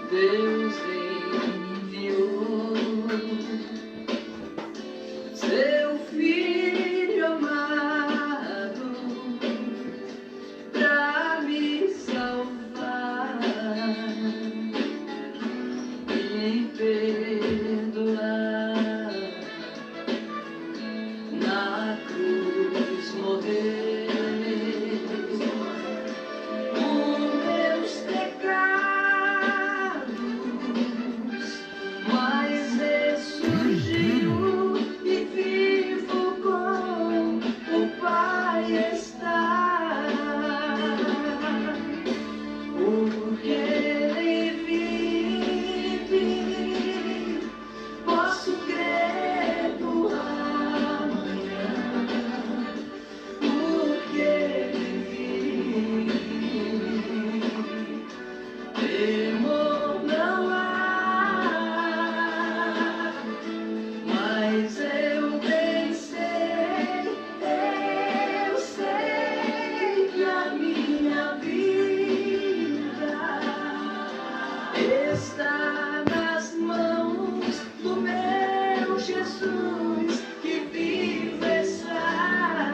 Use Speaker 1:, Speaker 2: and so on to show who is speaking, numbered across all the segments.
Speaker 1: Deus enviou seu Filho amado pra me salvar e perdoar. Na cruz morrer está nas mãos do meu Jesus que vive está.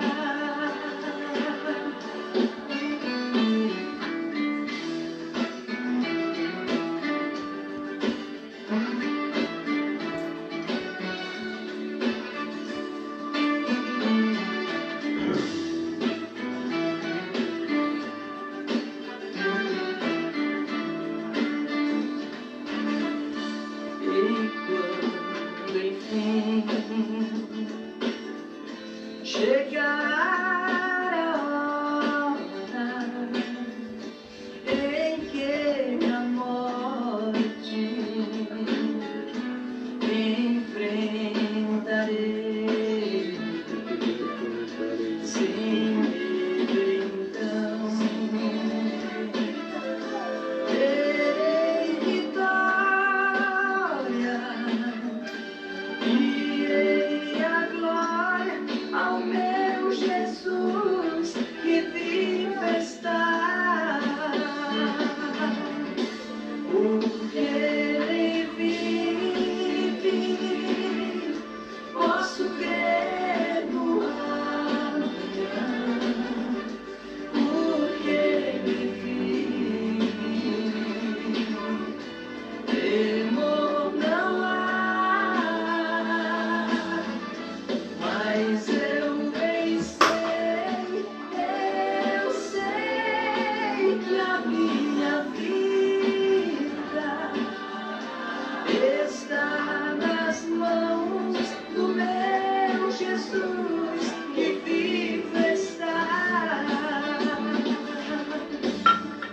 Speaker 1: Chegar a hora em que a morte enfrentarei, sem medo então terei vitória. Irei a glória ao meu Jesus que vive está, porque Ele vive, posso crer no amanhã, porque Ele vive, temor não há. Mas eu bem sei que a minha vida está nas mãos do meu Jesus que vive está,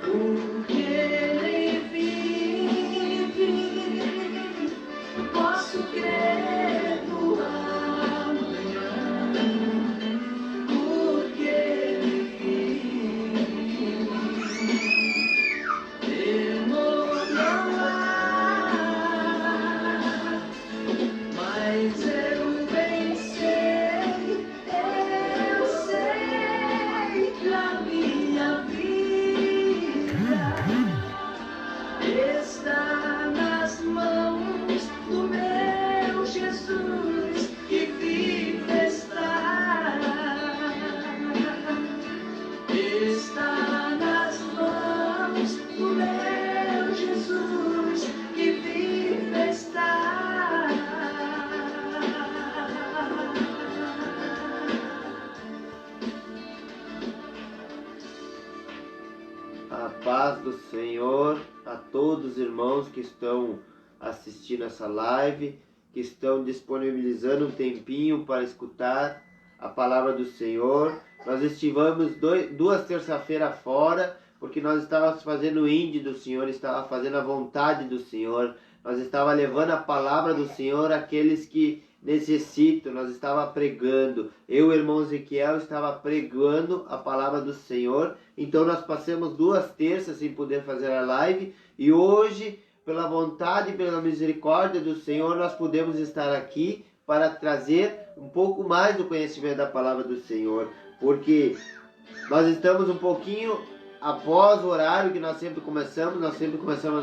Speaker 1: porque Ele vive, posso crer no amanhã, porque Ele vive, temor não há. Mas eu bem sei que a minha vida está nas mãos do meu Jesus que vive está, está nas mãos do meu Jesus que vive está.
Speaker 2: A paz do Senhor a todos os irmãos que estão assistindo essa live, que estão disponibilizando um tempinho para escutar a palavra do Senhor. Nós estivemos duas terça-feiras fora, porque nós estávamos fazendo o índio do Senhor, estava fazendo a vontade do Senhor, nós estávamos levando a palavra do Senhor àqueles que necessitam, nós estávamos pregando. Eu, irmão Ezequiel, estava pregando a palavra do Senhor. Então nós passamos 2 terças sem poder fazer a live, e hoje, pela vontade e pela misericórdia do Senhor, nós podemos estar aqui para trazer um pouco mais do conhecimento da palavra do Senhor, porque nós estamos um pouquinho após o horário que nós sempre começamos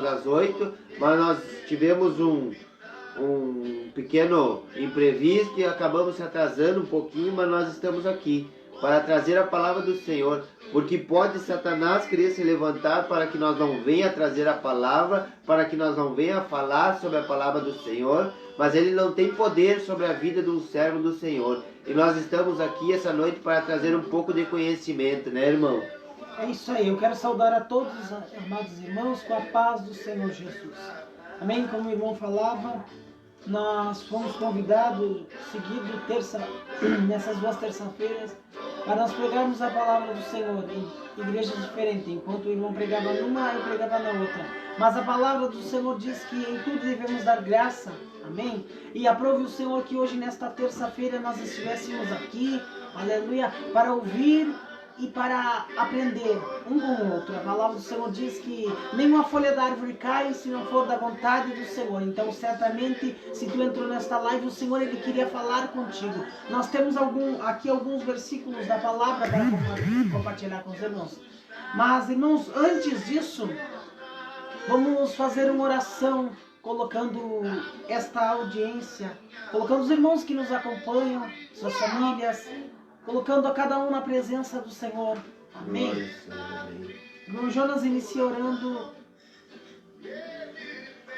Speaker 2: às 8, mas nós tivemos um pequeno imprevisto e acabamos se atrasando um pouquinho, mas nós estamos aqui para trazer a palavra do Senhor, porque pode Satanás querer se levantar para que nós não venha trazer a palavra, para que nós não venha falar sobre a palavra do Senhor, mas ele não tem poder sobre a vida do servo do Senhor. E nós estamos aqui essa noite para trazer um pouco de conhecimento, né, irmão?
Speaker 3: É isso aí, eu quero saudar a todos os amados irmãos com a paz do Senhor Jesus. Amém? Como o irmão falava, nós fomos convidados, nessas 2 terças-feiras, para nós pregarmos a palavra do Senhor em igrejas diferentes. Enquanto o irmão pregava numa, eu pregava na outra. Mas a palavra do Senhor diz que em tudo devemos dar graça. Amém? E aprove o Senhor que hoje, nesta terça-feira, nós estivéssemos aqui, aleluia, para ouvir e para aprender um com o outro. A palavra do Senhor diz que nenhuma folha da árvore cai se não for da vontade do Senhor. Então, certamente, se tu entrou nesta live, o Senhor ele queria falar contigo. Nós temos aqui alguns versículos da palavra para compartilhar com os irmãos. Mas, irmãos, antes disso, vamos fazer uma oração colocando esta audiência, colocando os irmãos que nos acompanham, suas famílias, colocando a cada um na presença do Senhor. Amém.
Speaker 2: Glória ao Senhor, amém.
Speaker 3: Irmão Jonas inicia orando.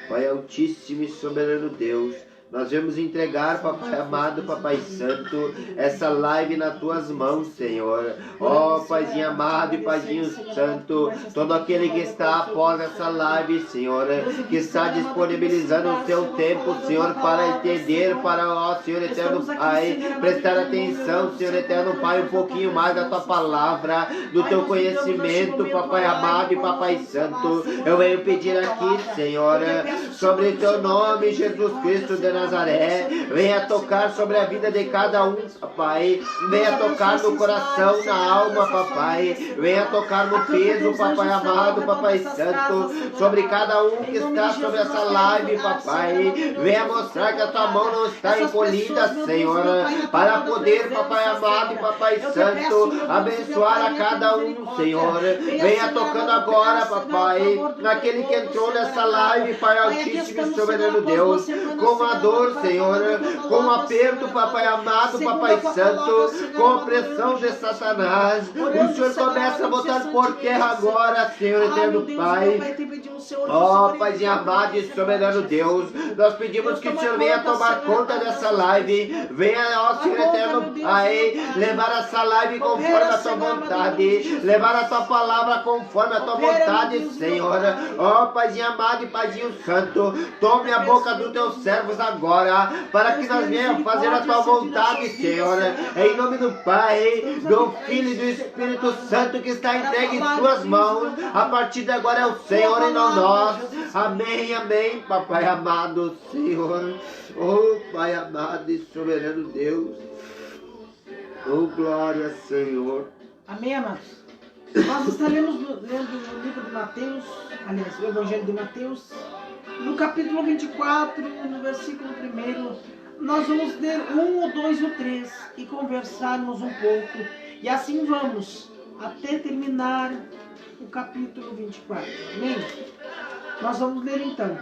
Speaker 2: Pai Altíssimo e Soberano Deus, nós vamos entregar, Papai amado, Papai Santo, essa live nas tuas mãos, Senhor. Ó, Paizinho amado e Paizinho Santo, todo aquele que está após essa live, Senhor, que está disponibilizando o seu tempo, Senhor, para entender, para, ó, Senhor Eterno Pai, prestar atenção, Senhor Eterno Pai, um pouquinho mais da tua palavra, do teu conhecimento, Papai amado e Papai Santo. Eu venho pedir aqui, Senhor, sobre o teu nome, Jesus Cristo de Nazaré, venha tocar sobre a vida de cada um, papai, venha tocar no coração, na alma, papai, venha tocar no peso, papai amado, papai santo, sobre cada um que está sobre essa live, papai, venha mostrar que a tua mão não está encolhida, Senhor, para poder, papai amado e papai santo, abençoar a cada um, Senhor, venha tocando agora, papai, naquele que entrou nessa live, Pai Altíssimo e Soberano Deus, com a dor, Senhor, com o aperto, Papai amado, Papai Santo, com a opressão de Satanás. O Senhor começa a botar por terra agora, Senhor Eterno Pai. Ó, Paizinho amado e Soberano Deus, nós pedimos que o Senhor venha tomar conta dessa live. Venha, ó Senhor Eterno Pai, levar essa live conforme a tua vontade, levar a tua palavra conforme a tua vontade, Senhor. Ó, Paizinho amado e Paizinho Santo, tome a boca dos teus servos agora, para que nós venhamos fazer a tua vontade, Senhor, em nome do Pai, do Filho e do Espírito Santo, que está entregue em tuas mãos, a partir de agora é o Senhor e não nós. Amém, amém, Papai amado, Senhor, oh Pai amado e soberano Deus, oh glória, Senhor.
Speaker 3: Amém, amados. Nós estaremos lendo o livro de Mateus, aliás, o Evangelho de Mateus, no capítulo 24, no versículo 1, nós vamos ler 1, o 2 e o 3 e conversarmos um pouco. E assim vamos até terminar o capítulo 24. Amém? Nós vamos ler então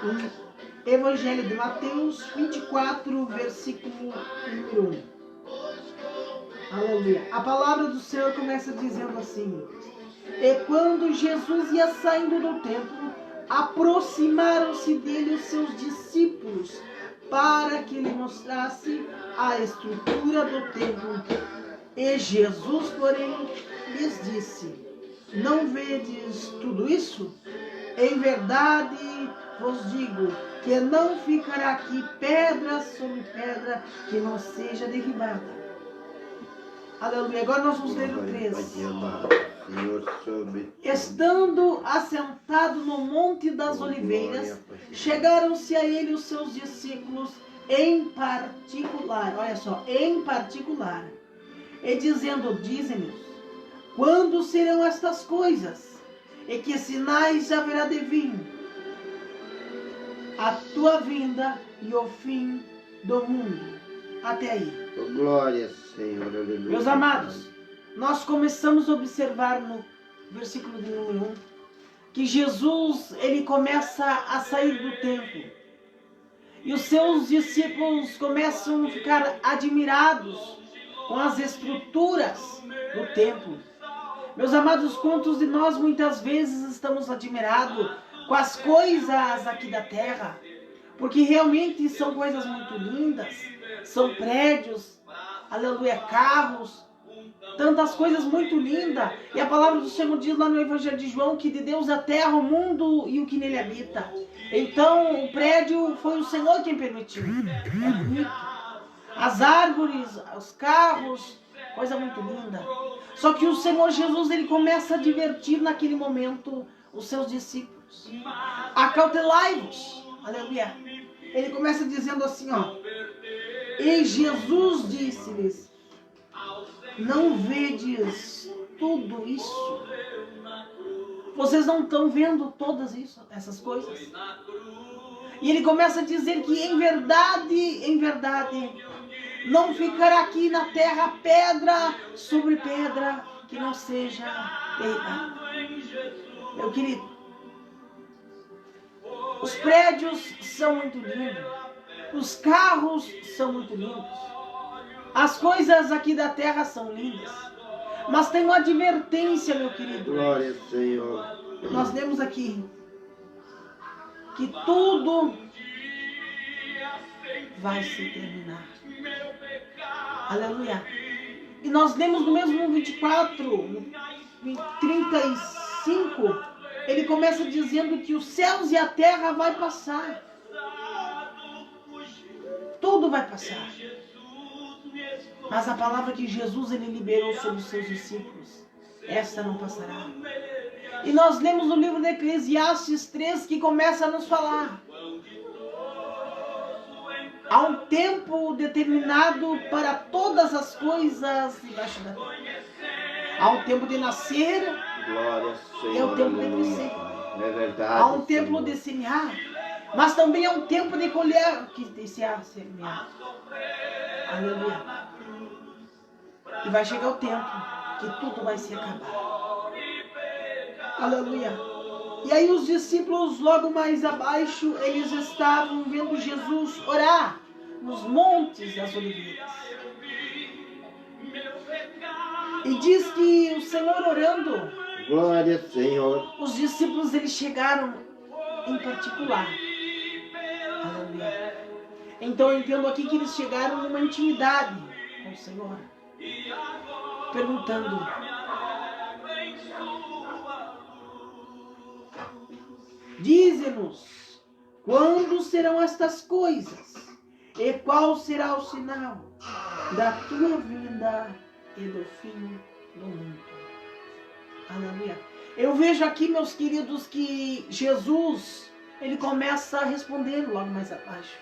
Speaker 3: o Evangelho de Mateus 24, versículo número 1. Aleluia. A palavra do Senhor começa dizendo assim: E quando Jesus ia saindo do templo, aproximaram-se dele os seus discípulos para que lhe mostrasse a estrutura do templo. E Jesus, porém, lhes disse: Não vedes tudo isso? Em verdade vos digo que não ficará aqui pedra sobre pedra que não seja derribada. Aleluia. Agora nós vamos ler o 3. Estando assentado no Monte das Oliveiras, chegaram-se a ele os seus discípulos em particular, olha só, em particular, e dizem-nos, quando serão estas coisas? E que sinais haverá de vir? A tua vinda e o fim do mundo. Até aí.
Speaker 2: Glória, Senhor, aleluia.
Speaker 3: Meus amados, nós começamos a observar versículo de número 1, que Jesus, ele começa a sair do templo. E os seus discípulos começam a ficar admirados com as estruturas do templo. Meus amados, quantos de nós muitas vezes estamos admirados com as coisas aqui da terra? Porque realmente são coisas muito lindas, são prédios, aleluia, carros, tantas coisas muito lindas. E a palavra do Senhor diz lá no Evangelho de João que de Deus a terra, o mundo e o que nele habita. Então o prédio foi o Senhor quem permitiu. É bonito. As árvores, os carros, coisa muito linda. Só que o Senhor Jesus, ele começa a divertir naquele momento os seus discípulos. Acautelai-vos. Aleluia. Ele começa dizendo assim, ó. E Jesus disse-lhes: não vedes tudo isso? Vocês não estão vendo todas essas coisas? E ele começa a dizer que em verdade, não ficará aqui na terra pedra sobre pedra que não seja derribada. Meu querido, os prédios são muito lindos, os carros são muito lindos, as coisas aqui da terra são lindas, mas tem uma advertência, meu querido.
Speaker 2: Glória ao Senhor.
Speaker 3: Nós lemos aqui que tudo vai se terminar. Aleluia. E nós lemos no mesmo 24, 35, ele começa dizendo que os céus e a terra vai passar. Tudo vai passar. Mas a palavra que Jesus ele liberou sobre os seus discípulos, essa não passará. E nós lemos no livro de Eclesiastes 3 que começa a nos falar. Há um tempo determinado para todas as coisas debaixo da terra. Há um tempo de nascer.
Speaker 2: Glória ao Senhor.
Speaker 3: É o tempo de crescer.
Speaker 2: É verdade.
Speaker 3: Há um tempo de semear. Mas também há um tempo de colher. De semear. Aleluia. E vai chegar o tempo que tudo vai se acabar. Aleluia. E aí os discípulos logo mais abaixo, eles estavam vendo Jesus orar nos montes das oliveiras. E diz que o Senhor orando,
Speaker 2: Glória ao Senhor.
Speaker 3: os discípulos eles chegaram em particular. Aleluia. Então eu entendo aqui que eles chegaram numa intimidade com o Senhor, perguntando: dize-nos, quando serão estas coisas? E qual será o sinal da tua vinda e do fim do mundo? Aleluia. Eu vejo aqui, meus queridos, que Jesus, ele começa a responder logo mais abaixo.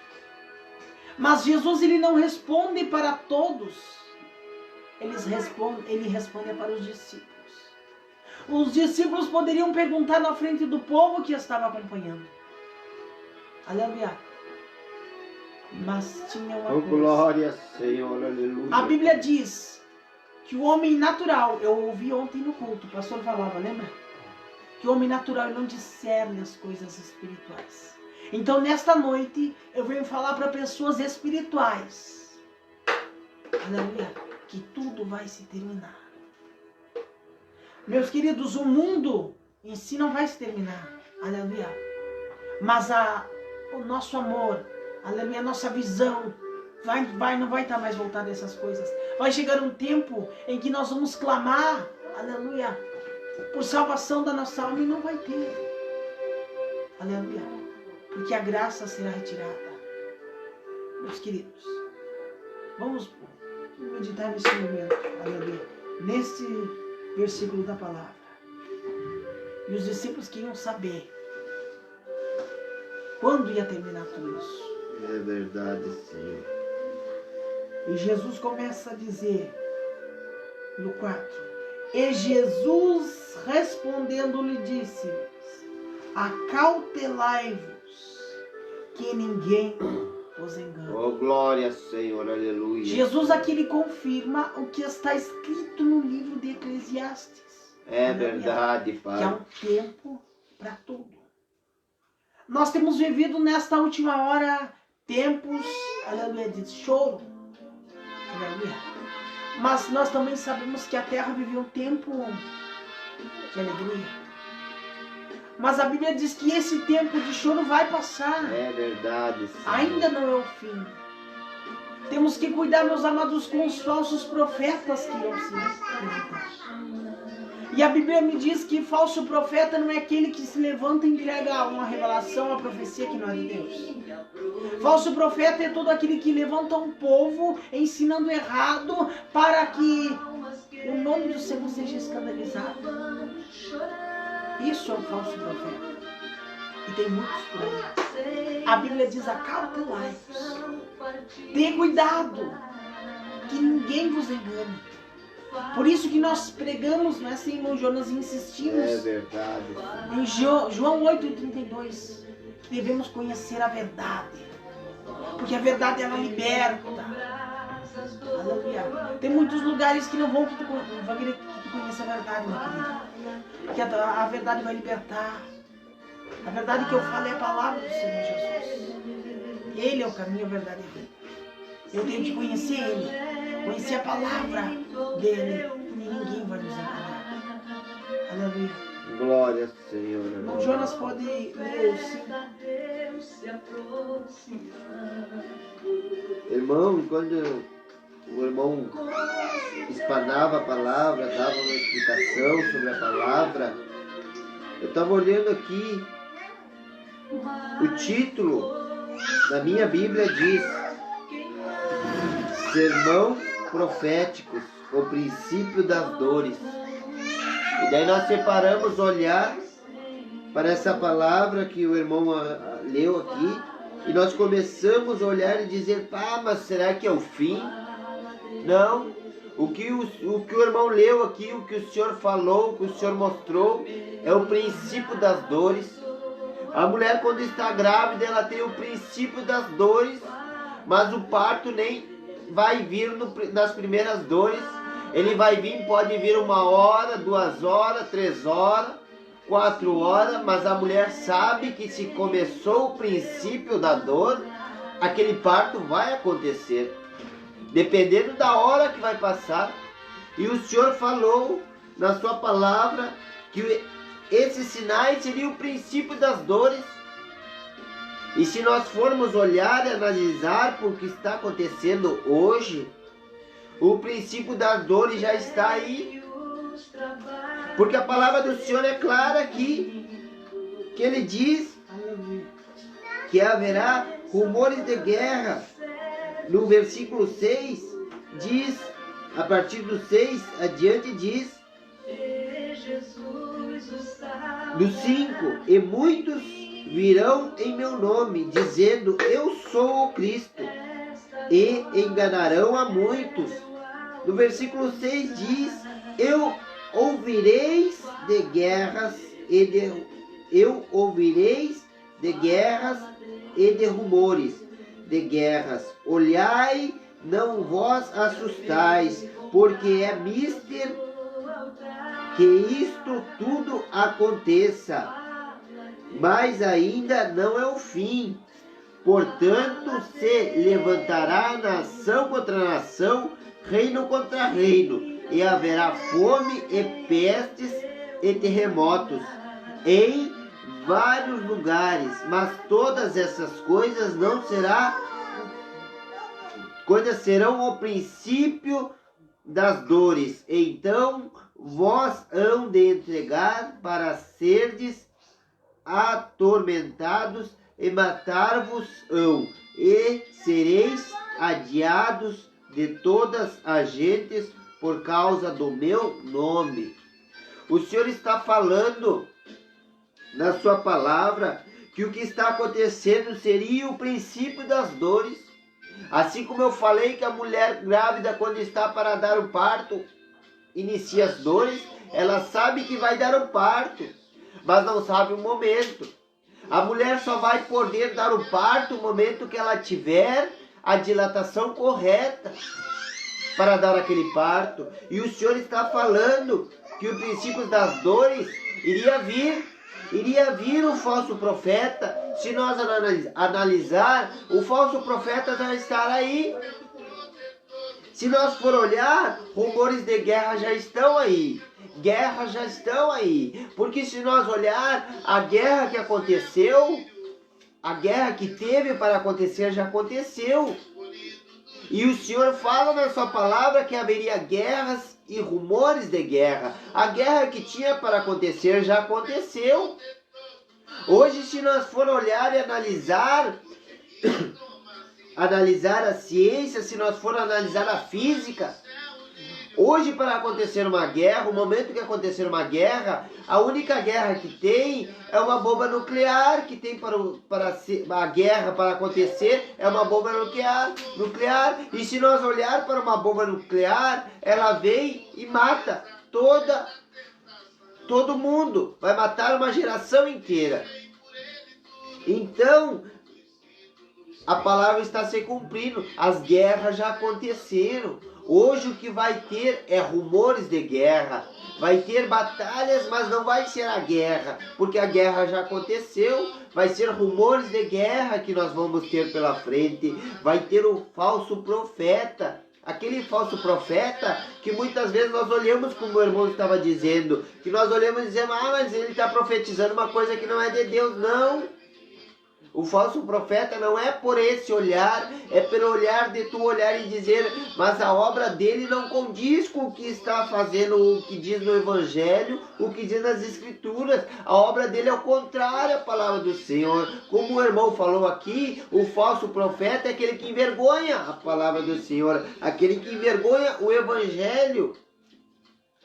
Speaker 3: Mas Jesus, ele não responde para todos. Ele responde para os discípulos. Os discípulos poderiam perguntar na frente do povo que estava acompanhando. Aleluia. Mas tinha uma coisa.
Speaker 2: Glória, Senhor, aleluia.
Speaker 3: A Bíblia diz que o homem natural, eu ouvi ontem no culto, o pastor falava, lembra? Que o homem natural não discerne as coisas espirituais. Então, nesta noite, eu venho falar para pessoas espirituais. Aleluia. Que tudo vai se terminar. Meus queridos, o mundo em si não vai se terminar. Aleluia. Mas o nosso amor, aleluia, a nossa visão não vai estar mais voltada a essas coisas. Vai chegar um tempo em que nós vamos clamar, aleluia, por salvação da nossa alma e não vai ter. Aleluia. Porque a graça será retirada. Meus queridos, vamos meditar nesse momento, aleluia, nesse versículo da palavra. E os discípulos queriam saber quando ia terminar tudo isso.
Speaker 2: É verdade, Senhor.
Speaker 3: E Jesus começa a dizer no 4: e Jesus respondendo lhe disse-lhes: acautelai-vos que ninguém os engane.
Speaker 2: Oh, glória, Senhor, aleluia.
Speaker 3: Jesus aqui ele confirma o que está escrito no livro de Eclesiastes.
Speaker 2: É verdade,
Speaker 3: Que há
Speaker 2: Pai.
Speaker 3: um tempo para tudo. Nós temos vivido nesta última hora tempos, aleluia, de choro. Aleluia. Mas nós também sabemos que a terra viveu um tempo de alegria. Mas a Bíblia diz que esse tempo de choro vai passar.
Speaker 2: É verdade, Senhor.
Speaker 3: Ainda não é o fim. Temos que cuidar, meus amados, com os falsos profetas que irão se levantar. E a Bíblia me diz que falso profeta não é aquele que se levanta e entrega uma revelação, uma profecia que não é de Deus. Falso profeta é todo aquele que levanta um povo ensinando errado para que o nome do Senhor seja escandalizado. Isso é um falso profeta. E tem muitos por aí. A Bíblia diz: acautelai-vos. Tenha cuidado, que ninguém vos engane. Por isso que nós pregamos, né, assim, irmão Jonas, e insistimos
Speaker 2: É verdade.
Speaker 3: em João 8,32, que devemos conhecer a verdade. Porque a verdade, ela liberta. Aleluia. Tem muitos lugares que não vão querer que tu conheça a verdade, meu querido. Porque a verdade vai libertar. A verdade que eu falo é a palavra do Senhor Jesus. Ele é o caminho, a verdade e a vida. Eu tenho que conhecer Ele, conhecer a palavra dele, e ninguém vai nos enganar. Aleluia.
Speaker 2: Glória ao Senhor.
Speaker 3: Irmão Jonas pode ler o 5.
Speaker 2: Irmão, quando o irmão espanava a palavra, dava uma explicação sobre a palavra, eu estava olhando aqui, o título da minha Bíblia diz: Sermão Proféticos, o princípio das dores. E daí nós separamos olhar para essa palavra que o irmão leu aqui, e nós começamos a olhar e dizer: mas será que é o fim? Não. O que o irmão leu aqui, o que o Senhor falou, o que o Senhor mostrou, é o princípio das dores. A mulher, quando está grávida, ela tem o princípio das dores, mas o parto nem vai vir nas primeiras dores. Ele vai vir, pode vir 1 hora, 2 horas, 3 horas, 4 horas, mas a mulher sabe que se começou o princípio da dor, aquele parto vai acontecer, dependendo da hora que vai passar. E o Senhor falou na sua palavra que esses sinais seriam o princípio das dores. E se nós formos olhar e analisar por que está acontecendo hoje, o princípio das dores já está aí. Porque a palavra do Senhor é clara aqui, que Ele diz que haverá rumores de guerra. No versículo 6 diz, a partir do 6 adiante diz, do 5, e muitos virão em meu nome, dizendo: eu sou o Cristo, e enganarão a muitos. No versículo 6 diz: eu ouvireis de guerras e de rumores de guerras. Olhai, não vos assustais, porque é mister que isto tudo aconteça, mas ainda não é o fim. Portanto, se levantará nação contra nação, reino contra reino, e haverá fome e pestes e terremotos em vários lugares, mas todas essas coisas serão o princípio das dores. Então vós hão de entregar para serdes atormentados, e matar-vos-ão, e sereis adiados de todas as gentes por causa do meu nome. O Senhor está falando na sua palavra que o que está acontecendo seria o princípio das dores. Assim como eu falei que a mulher grávida, quando está para dar o parto, inicia as dores, ela sabe que vai dar o parto, mas não sabe o momento. A mulher só vai poder dar o parto no momento que ela tiver a dilatação correta para dar aquele parto. E o Senhor está falando que o princípio das dores iria vir o falso profeta. Se nós analisar, o falso profeta já está aí. Se nós for olhar, rumores de guerra já estão aí. Guerras já estão aí. Porque se nós olhar, a guerra que aconteceu, a guerra que teve para acontecer já aconteceu. E o Senhor fala na sua palavra que haveria guerras e rumores de guerra. A guerra que tinha para acontecer já aconteceu. Hoje, se nós for olhar e analisar a ciência, se nós for analisar a física, hoje, para acontecer uma guerra, o momento que acontecer uma guerra, a única guerra que tem é uma bomba nuclear, que tem para a guerra para acontecer é uma bomba nuclear. E se nós olhar para uma bomba nuclear, ela vem e mata todo mundo, vai matar uma geração inteira. Então, a palavra está se cumprindo, as guerras já aconteceram. Hoje o que vai ter é rumores de guerra, vai ter batalhas, mas não vai ser a guerra, porque a guerra já aconteceu. Vai ser rumores de guerra que nós vamos ter pela frente, vai ter o falso profeta. Aquele falso profeta que muitas vezes nós olhamos, como o irmão estava dizendo, que nós olhamos e dizemos, mas ele está profetizando uma coisa que não é de Deus. Não! O falso profeta não é por esse olhar, é pelo olhar de tu olhar e dizer, mas a obra dele não condiz com o que está fazendo, o que diz no Evangelho, o que diz nas Escrituras. A obra dele é o contrário à palavra do Senhor. Como o irmão falou aqui, o falso profeta é aquele que envergonha a palavra do Senhor, aquele que envergonha o Evangelho,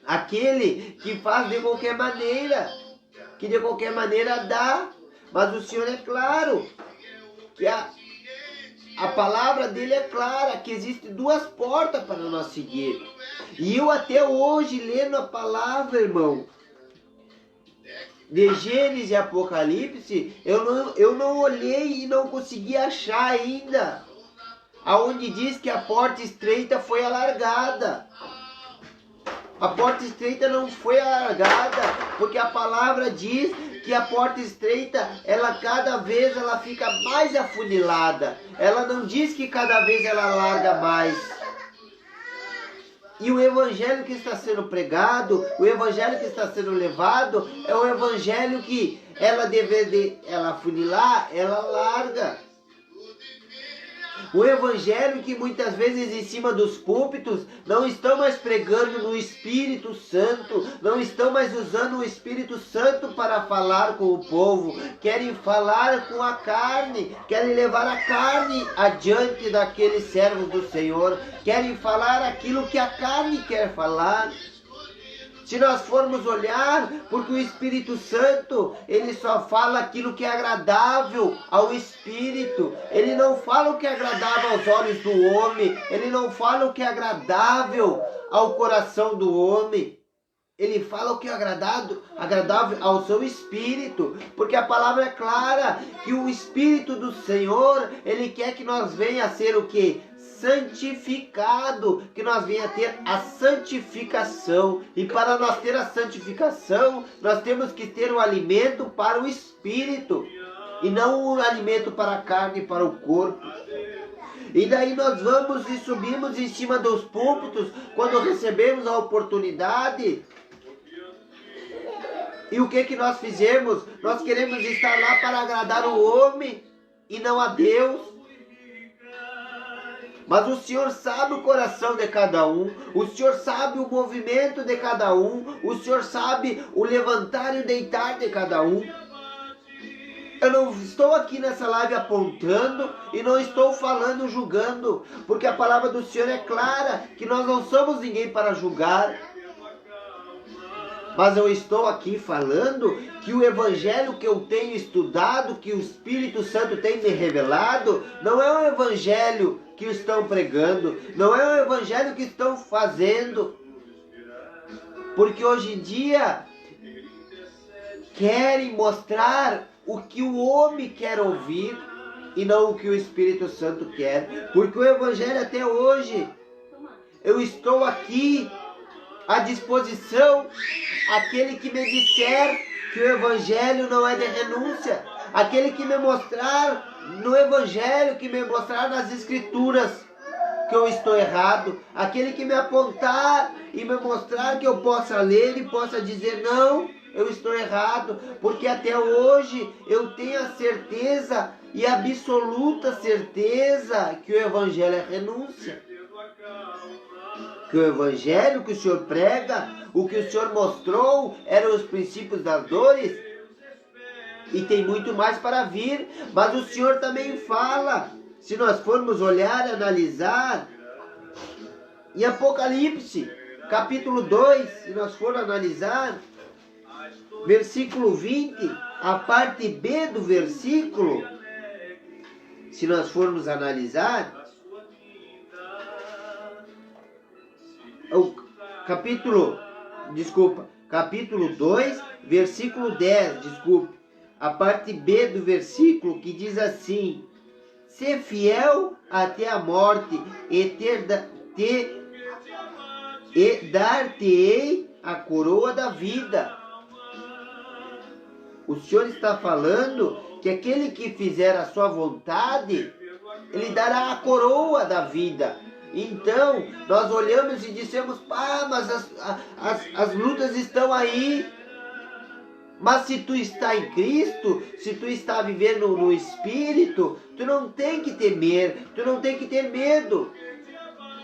Speaker 2: aquele que faz de qualquer maneira, que de qualquer maneira dá. Mas o Senhor é claro, que a palavra dele é clara, que existem duas portas para nós seguir. E eu até hoje, lendo a palavra, irmão, de Gênesis e Apocalipse, eu não olhei e não consegui achar ainda aonde diz que a porta estreita foi alargada. A porta estreita não foi alargada, porque a palavra diz que a porta estreita, cada vez ela fica mais afunilada. Ela não diz que cada vez ela larga mais. E o evangelho que está sendo pregado, o evangelho que está sendo levado, é o evangelho que ela afunilar, ela larga. O evangelho que muitas vezes em cima dos púlpitos não estão mais pregando no Espírito Santo, não estão mais usando o Espírito Santo para falar com o povo, querem falar com a carne, querem levar a carne adiante daqueles servos do Senhor, querem falar aquilo que a carne quer falar. Se nós formos olhar, porque o Espírito Santo, ele só fala aquilo que é agradável ao Espírito. Ele não fala o que é agradável aos olhos do homem. Ele não fala o que é agradável ao coração do homem. Ele fala o que é agradável ao seu Espírito. Porque a palavra é clara, que o Espírito do Senhor, ele quer que nós venha a ser o quê? Santificado, que nós venha ter a santificação. E para nós ter a santificação, nós temos que ter o alimento para o Espírito, e não o alimento para a carne e para o corpo. E daí nós vamos e subimos em cima dos púlpitos, quando recebemos a oportunidade. E o que nós fizemos? Nós queremos estar lá para agradar o homem e não a Deus. Mas o Senhor sabe o coração de cada um, o Senhor sabe o movimento de cada um, o Senhor sabe o levantar e o deitar de cada um. Eu não estou aqui nessa live apontando e não estou falando, julgando, porque a palavra do Senhor é clara, que nós não somos ninguém para julgar. Mas eu estou aqui falando que o evangelho que eu tenho estudado, que o Espírito Santo tem me revelado, não é o evangelho que estão pregando, não é o evangelho que estão fazendo. Porque hoje em dia querem mostrar o que o homem quer ouvir e não o que o Espírito Santo quer. Porque o evangelho até hoje, eu estou aqui à disposição aquele que me disser que o Evangelho não é de renúncia, aquele que me mostrar no Evangelho, que me mostrar nas Escrituras que eu estou errado, aquele que me apontar e me mostrar que eu possa ler e possa dizer não, eu estou errado, porque até hoje eu tenho a certeza e absoluta certeza que o Evangelho é renúncia. Que o Evangelho que o Senhor prega, o que o Senhor mostrou, eram os princípios das dores, e tem muito mais para vir, mas o Senhor também fala, se nós formos olhar, analisar, em Apocalipse, capítulo 2, se nós formos analisar, versículo 20, a parte B do versículo, se nós formos analisar, capítulo 2, versículo 10, a parte B do versículo, que diz assim: ser fiel até a morte e dar-te-ei a coroa da vida. O Senhor está falando que aquele que fizer a sua vontade, Ele dará a coroa da vida. Então, nós olhamos e dissemos, mas as lutas estão aí. Mas se tu está em Cristo, se tu está vivendo no Espírito, tu não tem que temer, tu não tem que ter medo.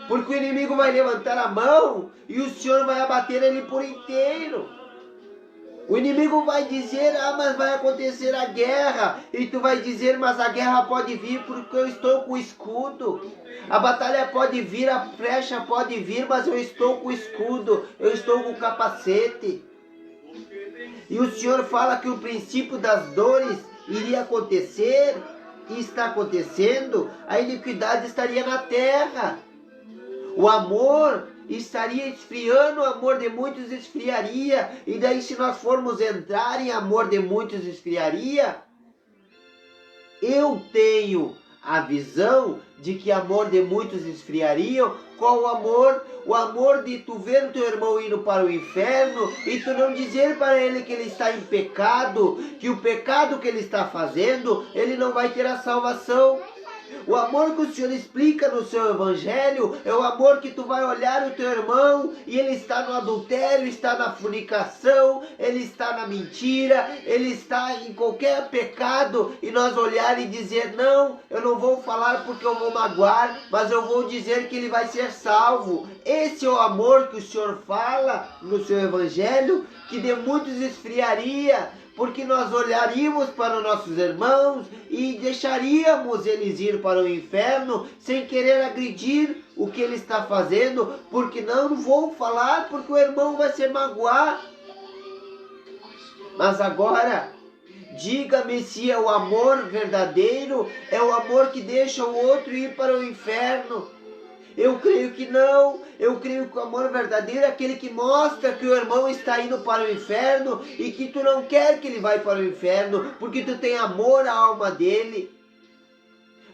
Speaker 2: Porque o inimigo vai levantar a mão e o Senhor vai abater ele por inteiro. O inimigo vai dizer, mas vai acontecer a guerra. E tu vai dizer, mas a guerra pode vir porque eu estou com o escudo. A batalha pode vir, a flecha pode vir, mas eu estou com o escudo, eu estou com o capacete. E o Senhor fala que o princípio das dores iria acontecer, e está acontecendo, a iniquidade estaria na terra. O amor estaria esfriando, o amor de muitos esfriaria. E daí, se nós formos entrar em amor de muitos esfriaria, eu tenho a visão de que amor de muitos esfriariam. Qual o amor? O amor de tu ver o teu irmão indo para o inferno e tu não dizer para ele que ele está em pecado, que o pecado que ele está fazendo, ele não vai ter a salvação. O amor que o Senhor explica no seu Evangelho é o amor que tu vai olhar o teu irmão e ele está no adultério, está na fornicação, ele está na mentira, ele está em qualquer pecado, e nós olhar e dizer, não, eu não vou falar porque eu vou magoar, mas eu vou dizer que ele vai ser salvo. Esse é o amor que o Senhor fala no seu Evangelho, que de muitos esfriaria, porque nós olharíamos para os nossos irmãos e deixaríamos eles ir para o inferno sem querer agredir o que ele está fazendo, porque não vou falar porque o irmão vai se magoar. Mas agora, diga-me se é o amor verdadeiro, é o amor que deixa o outro ir para o inferno. Eu creio que não. Eu creio que o amor verdadeiro é aquele que mostra que o irmão está indo para o inferno e que tu não quer que ele vá para o inferno, porque tu tem amor à alma dele.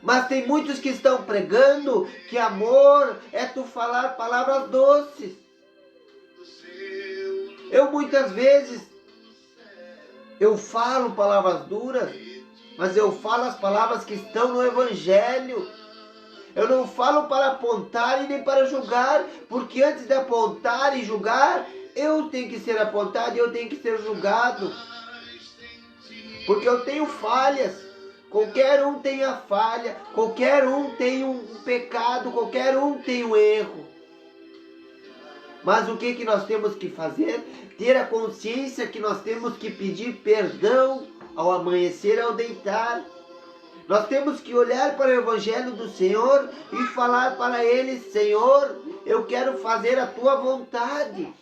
Speaker 2: Mas tem muitos que estão pregando que amor é tu falar palavras doces. Eu muitas vezes, eu falo palavras duras, mas eu falo as palavras que estão no Evangelho. Eu não falo para apontar e nem para julgar, porque antes de apontar e julgar, eu tenho que ser apontado e eu tenho que ser julgado. Porque eu tenho falhas, qualquer um tem a falha, qualquer um tem um pecado, qualquer um tem um erro. Mas o que nós temos que fazer? Ter a consciência que nós temos que pedir perdão ao amanhecer, ao deitar. Nós temos que olhar para o Evangelho do Senhor e falar para Ele, Senhor, eu quero fazer a Tua vontade.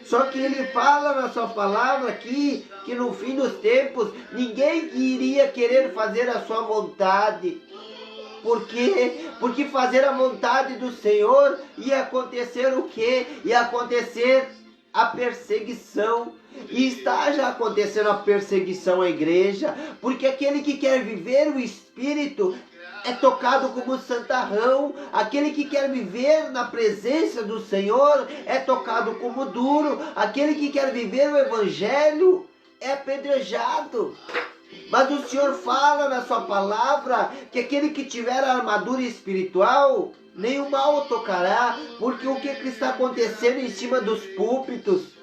Speaker 2: Só que Ele fala na Sua palavra aqui, que no fim dos tempos, ninguém iria querer fazer a Sua vontade. Por quê? Porque fazer a vontade do Senhor ia acontecer o quê? Ia acontecer a perseguição. E está já acontecendo a perseguição à igreja, porque aquele que quer viver o Espírito é tocado como santarrão. Aquele que quer viver na presença do Senhor é tocado como duro. Aquele que quer viver o Evangelho é apedrejado. Mas o Senhor fala na sua palavra que aquele que tiver a armadura espiritual, nenhum mal o tocará, porque o que está acontecendo em cima dos púlpitos?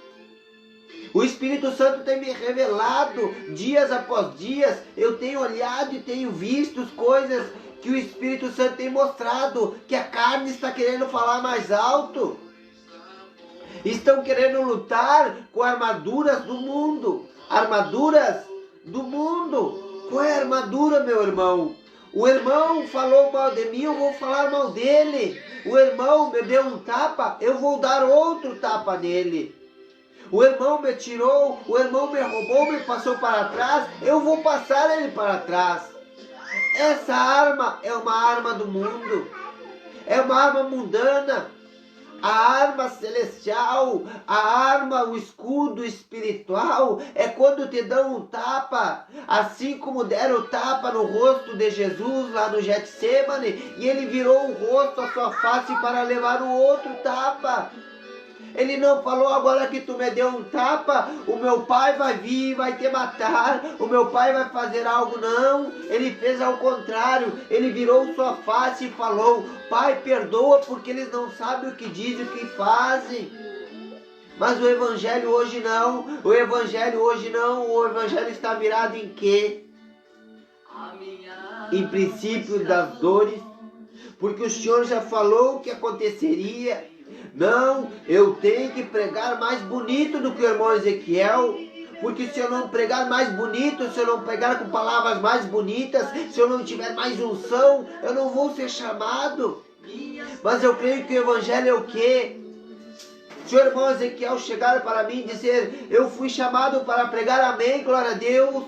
Speaker 2: O Espírito Santo tem me revelado, dias após dias, eu tenho olhado e tenho visto coisas que o Espírito Santo tem mostrado, que a carne está querendo falar mais alto. Estão querendo lutar com armaduras do mundo. Armaduras do mundo. Qual é a armadura, meu irmão? O irmão falou mal de mim, eu vou falar mal dele. O irmão me deu um tapa, eu vou dar outro tapa nele. O irmão me tirou, o irmão me roubou, me passou para trás, eu vou passar ele para trás. Essa arma é uma arma do mundo, é uma arma mundana. A arma celestial, a arma, o escudo espiritual, é quando te dão um tapa, assim como deram o tapa no rosto de Jesus lá no Getsemane, e ele virou o rosto, a sua face para levar o outro tapa. Ele não falou: agora que tu me deu um tapa, o meu pai vai vir e vai te matar, o meu pai vai fazer algo. Não, ele fez ao contrário. Ele virou sua face e falou: Pai, perdoa, porque eles não sabem o que dizem, o que fazem. Mas o Evangelho hoje não, o Evangelho hoje não, o Evangelho está virado em quê? Em princípio das dores, porque o Senhor já falou o que aconteceria. Não, eu tenho que pregar mais bonito do que o irmão Ezequiel, porque se eu não pregar mais bonito, se eu não pregar com palavras mais bonitas, se eu não tiver mais unção, eu não vou ser chamado. Mas eu creio que o Evangelho é o quê? Se o irmão Ezequiel chegar para mim e dizer: eu fui chamado para pregar, amém, glória a Deus,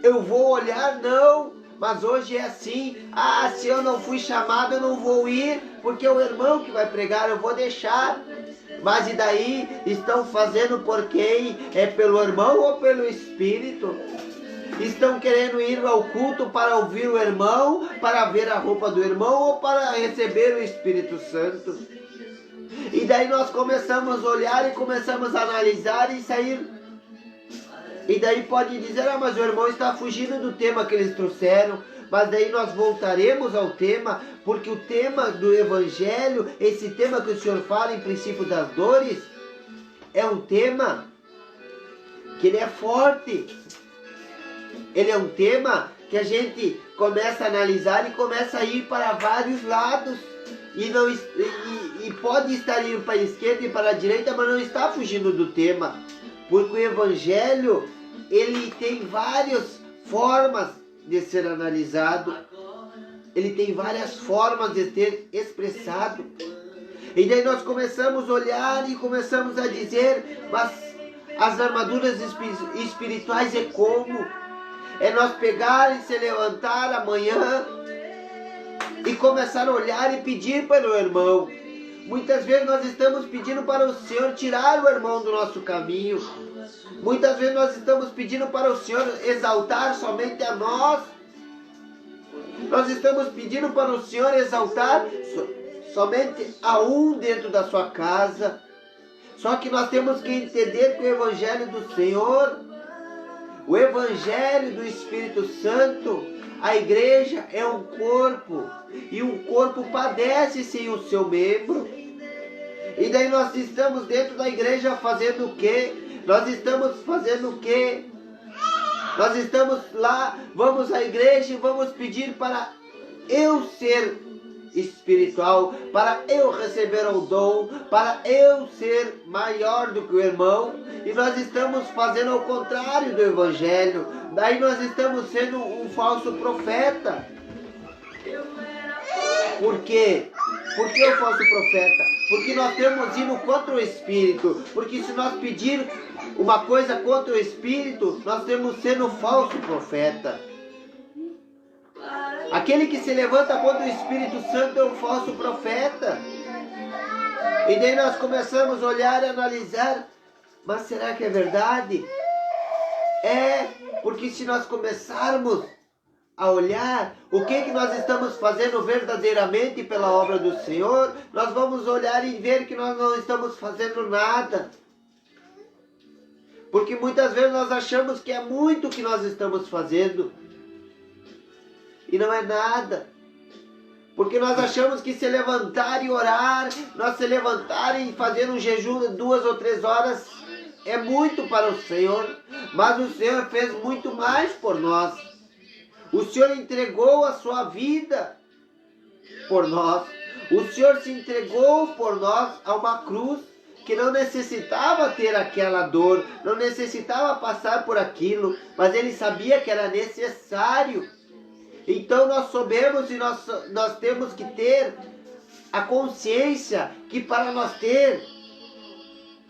Speaker 2: eu vou olhar, não. Mas hoje é assim: ah, se eu não fui chamado, eu não vou ir, porque é o irmão que vai pregar, eu vou deixar. Mas e daí? Estão fazendo por quem? É pelo irmão ou pelo Espírito? Estão querendo ir ao culto para ouvir o irmão, para ver a roupa do irmão ou para receber o Espírito Santo? E daí nós começamos a olhar e começamos a analisar e sair. E daí pode dizer: ah, mas o irmão está fugindo do tema que eles trouxeram. Mas daí nós voltaremos ao tema, porque o tema do Evangelho, esse tema que o Senhor fala em princípio das dores, é um tema que ele é forte. Ele é um tema que a gente começa a analisar e começa a ir para vários lados. E pode estar indo para a esquerda e para a direita, mas não está fugindo do tema. Porque o Evangelho, ele tem várias formas de ser analisado. Ele tem várias formas de ser expressado. E daí nós começamos a olhar e começamos a dizer: mas as armaduras espirituais é como? É nós pegar e se levantar amanhã e começar a olhar e pedir para o irmão. Muitas vezes nós estamos pedindo para o Senhor tirar o irmão do nosso caminho. Muitas vezes nós estamos pedindo para o Senhor exaltar somente a nós. Nós estamos pedindo para o Senhor exaltar somente a um dentro da sua casa. Só que nós temos que entender que o Evangelho do Senhor, o Evangelho do Espírito Santo, a igreja é um corpo. E um corpo padece sem o seu membro. E daí nós estamos dentro da igreja fazendo o quê? Nós estamos fazendo o quê? Nós estamos lá, vamos à igreja e vamos pedir para eu ser espiritual, para eu receber o dom, para eu ser maior do que o irmão. E nós estamos fazendo o contrário do Evangelho. Daí nós estamos sendo um falso profeta. Por quê? Por que o falso profeta? Porque nós temos ido contra o Espírito. Porque se nós pedir uma coisa contra o Espírito, nós temos sendo falso profeta. Aquele que se levanta contra o Espírito Santo é um falso profeta. E daí nós começamos a olhar e analisar: mas será que é verdade? É, porque se nós começarmos a olhar o que nós estamos fazendo verdadeiramente pela obra do Senhor, nós vamos olhar e ver que nós não estamos fazendo nada. Porque muitas vezes nós achamos que é muito o que nós estamos fazendo. E não é nada. Porque nós achamos que se levantar e orar, nós se levantar e fazer um jejum de 2 ou 3 horas, é muito para o Senhor. Mas o Senhor fez muito mais por nós. O Senhor entregou a sua vida por nós. O Senhor se entregou por nós a uma cruz que não necessitava ter aquela dor, não necessitava passar por aquilo, mas Ele sabia que era necessário. Então nós sabemos e nós temos que ter a consciência que para nós ter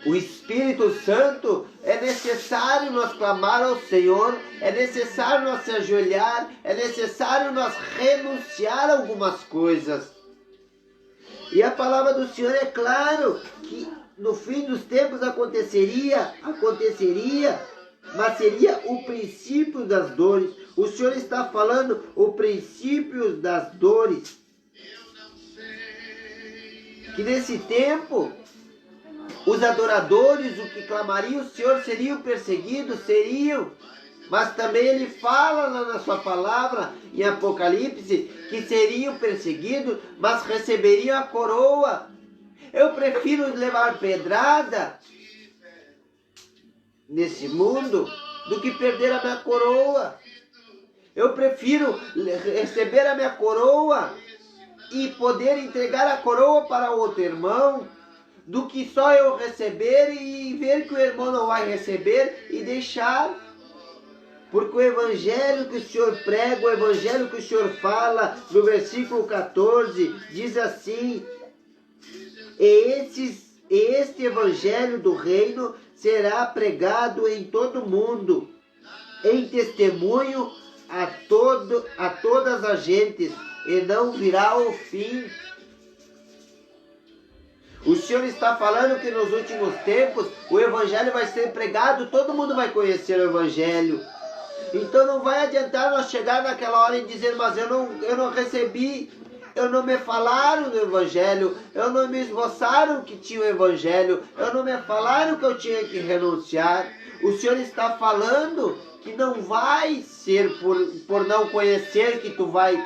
Speaker 2: o Espírito Santo é necessário nós clamar ao Senhor, é necessário nós se ajoelhar, é necessário nós renunciar a algumas coisas. E a palavra do Senhor é claro que no fim dos tempos aconteceria, mas seria o princípio das dores. O Senhor está falando o princípio das dores. Que nesse tempo os adoradores, o que clamariam o Senhor, seriam perseguidos, mas também Ele fala lá na sua palavra, em Apocalipse, que seriam perseguidos, mas receberiam a coroa. Eu prefiro levar pedrada nesse mundo do que perder a minha coroa. Eu prefiro receber a minha coroa e poder entregar a coroa para outro irmão, do que só eu receber e ver que o irmão não vai receber e deixar. Porque o evangelho que o Senhor prega, o evangelho que o Senhor fala, no versículo 14, diz assim: este evangelho do reino será pregado em todo o mundo, em testemunho a todas as gentes, e não virá o fim. O Senhor está falando que nos últimos tempos o evangelho vai ser pregado, todo mundo vai conhecer o evangelho. Então não vai adiantar nós chegar naquela hora e dizer: mas eu não recebi, eu não me falaram do evangelho, eu não me esboçaram que tinha o evangelho, eu não me falaram que eu tinha que renunciar. O Senhor está falando que não vai ser por não conhecer que tu vai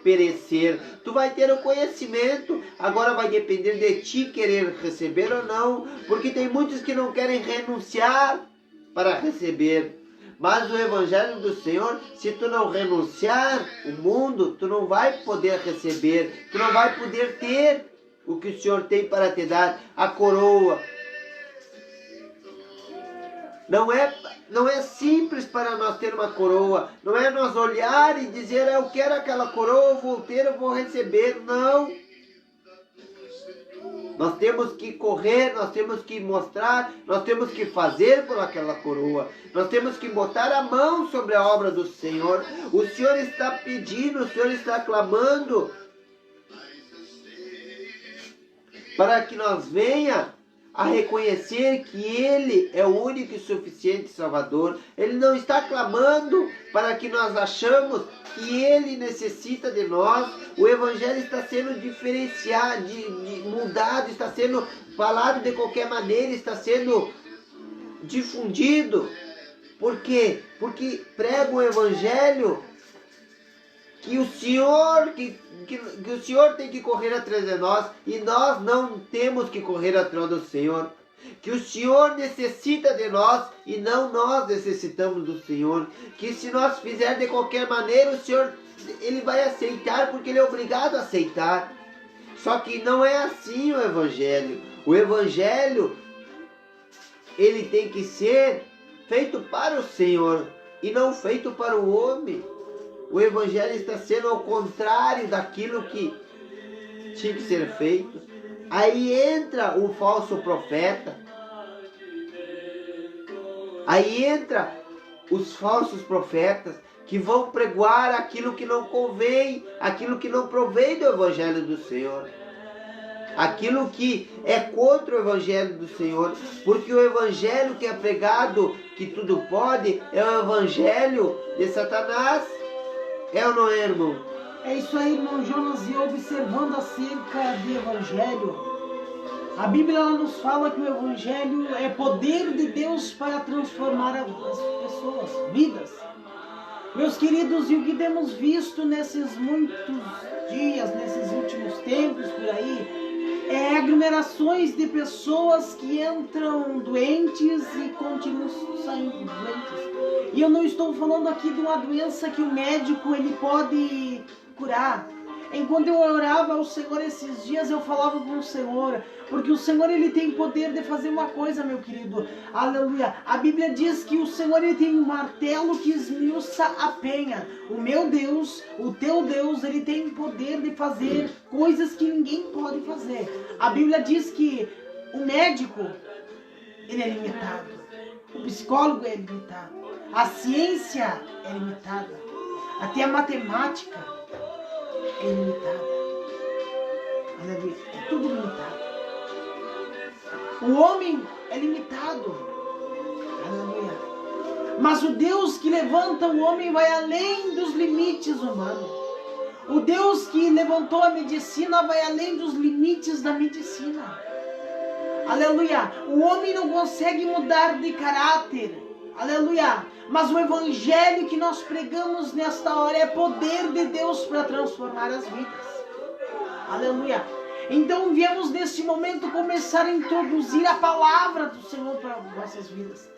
Speaker 2: perecer. Tu vai ter o conhecimento, agora vai depender de ti querer receber ou não, porque tem muitos que não querem renunciar para receber. Mas o evangelho do Senhor, se tu não renunciar o mundo, tu não vai poder receber, tu não vai poder ter o que o Senhor tem para te dar, a coroa. Não é simples para nós ter uma coroa, não é nós olhar e dizer: eu quero aquela coroa, eu vou ter, eu vou receber. Não. Nós temos que correr, nós temos que mostrar, nós temos que fazer por aquela coroa. Nós temos que botar a mão sobre a obra do Senhor. O Senhor está pedindo, o Senhor está clamando para que nós venha a reconhecer que Ele é o único e suficiente Salvador. Ele não está clamando para que nós achamos que Ele necessita de nós. O Evangelho está sendo diferenciado, mudado, está sendo falado de qualquer maneira, está sendo difundido. Por quê? Porque prega o Evangelho que o Senhor, que o Senhor tem que correr atrás de nós, e nós não temos que correr atrás do Senhor. Que o Senhor necessita de nós e não nós necessitamos do Senhor. Que se nós fizermos de qualquer maneira, o Senhor, Ele vai aceitar, porque Ele é obrigado a aceitar. Só que não é assim o Evangelho. O Evangelho, ele tem que ser feito para o Senhor e não feito para o homem. O Evangelho está sendo ao contrário daquilo que tinha que ser feito. Aí entra o falso profeta. Aí entra os falsos profetas que vão pregoar aquilo que não convém, aquilo que não provém do Evangelho do Senhor. Aquilo que é contra o Evangelho do Senhor. Porque o Evangelho que é pregado, que tudo pode, é o Evangelho de Satanás. É ou não é, irmão?
Speaker 3: É isso aí, irmão Jonas, e observando acerca do Evangelho, a Bíblia ela nos fala que o Evangelho é poder de Deus para transformar as pessoas, vidas. Meus queridos, e o que temos visto nesses muitos dias, nesses últimos tempos por aí, é aglomerações de pessoas que entram doentes e continuam saindo doentes. E eu não estou falando aqui de uma doença que o médico ele pode curar. Enquanto eu orava ao Senhor esses dias, eu falava com o Senhor, porque o Senhor ele tem poder de fazer uma coisa, meu querido. Aleluia. A Bíblia diz que o Senhor ele tem um martelo que esmiuça a penha. O meu Deus, o teu Deus, ele tem poder de fazer coisas que ninguém pode fazer. A Bíblia diz que o médico, ele é limitado. O psicólogo é limitado. A ciência é limitada. Até a matemática é limitada. Aleluia. É tudo limitado. O homem é limitado. Aleluia. Mas o Deus que levanta o homem vai além dos limites humanos. O Deus que levantou a medicina vai além dos limites da medicina. Aleluia. O homem não consegue mudar de caráter. Aleluia. Mas o evangelho que nós pregamos nesta hora é poder de Deus para transformar as vidas. Aleluia. Então viemos neste momento começar a introduzir a palavra do Senhor para nossas vidas.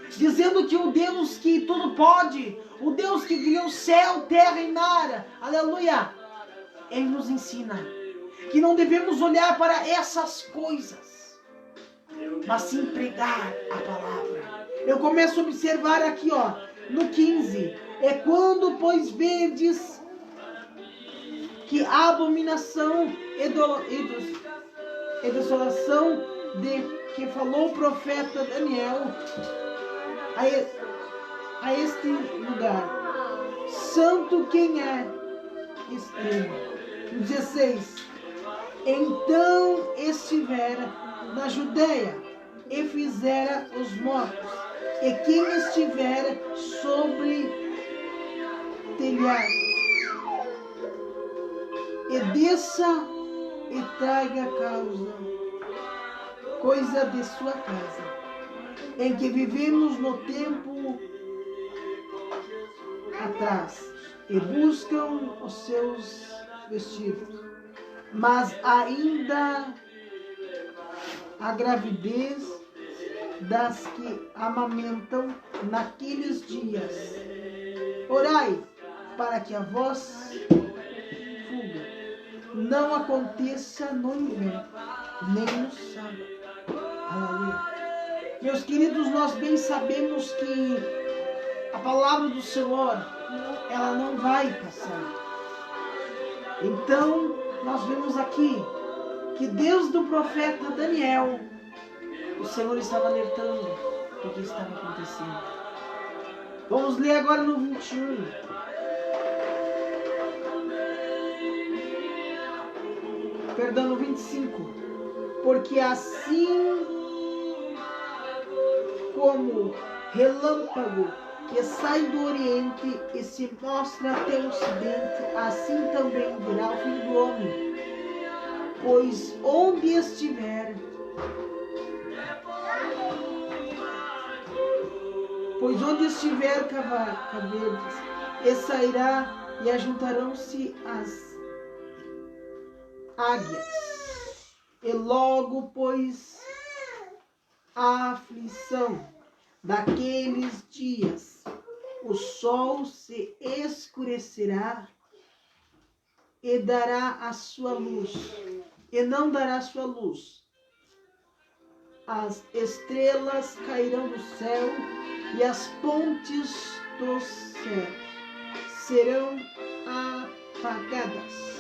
Speaker 3: Dizendo que o Deus que tudo pode, o Deus que criou céu, terra e mar, aleluia, Ele nos ensina que não devemos olhar para essas coisas, mas sim pregar a palavra. Eu começo a observar aqui, ó, no 15. É quando, pois, verdes que a abominação e desolação de que falou o profeta Daniel a este lugar. Santo quem é extremo. 16. Então estivera na Judeia e fizera os mortos, e quem estiver sobre telhado, e desça e traga coisa de sua casa, em que vivemos no tempo atrás, e buscam os seus vestidos, mas ainda a gravidez das que amamentam naqueles dias. Orai para que a vossa fuga não aconteça no inverno, nem no sábado. Aleluia. Meus queridos, nós bem sabemos que a palavra do Senhor, ela não vai passar. Então, nós vemos aqui que desde o profeta Daniel, o Senhor estava alertando do que estava acontecendo. Vamos ler agora no 21. Perdão, no 25. Porque assim como relâmpago que sai do Oriente e se mostra até o Ocidente, assim também virá o Filho do Homem. Pois onde estiver cavernas, e sairá e ajuntarão-se as águias. E logo, pois, a aflição daqueles dias, o sol se escurecerá e dará a sua luz, e não dará sua luz. As estrelas cairão do céu e as pontes do céu serão apagadas.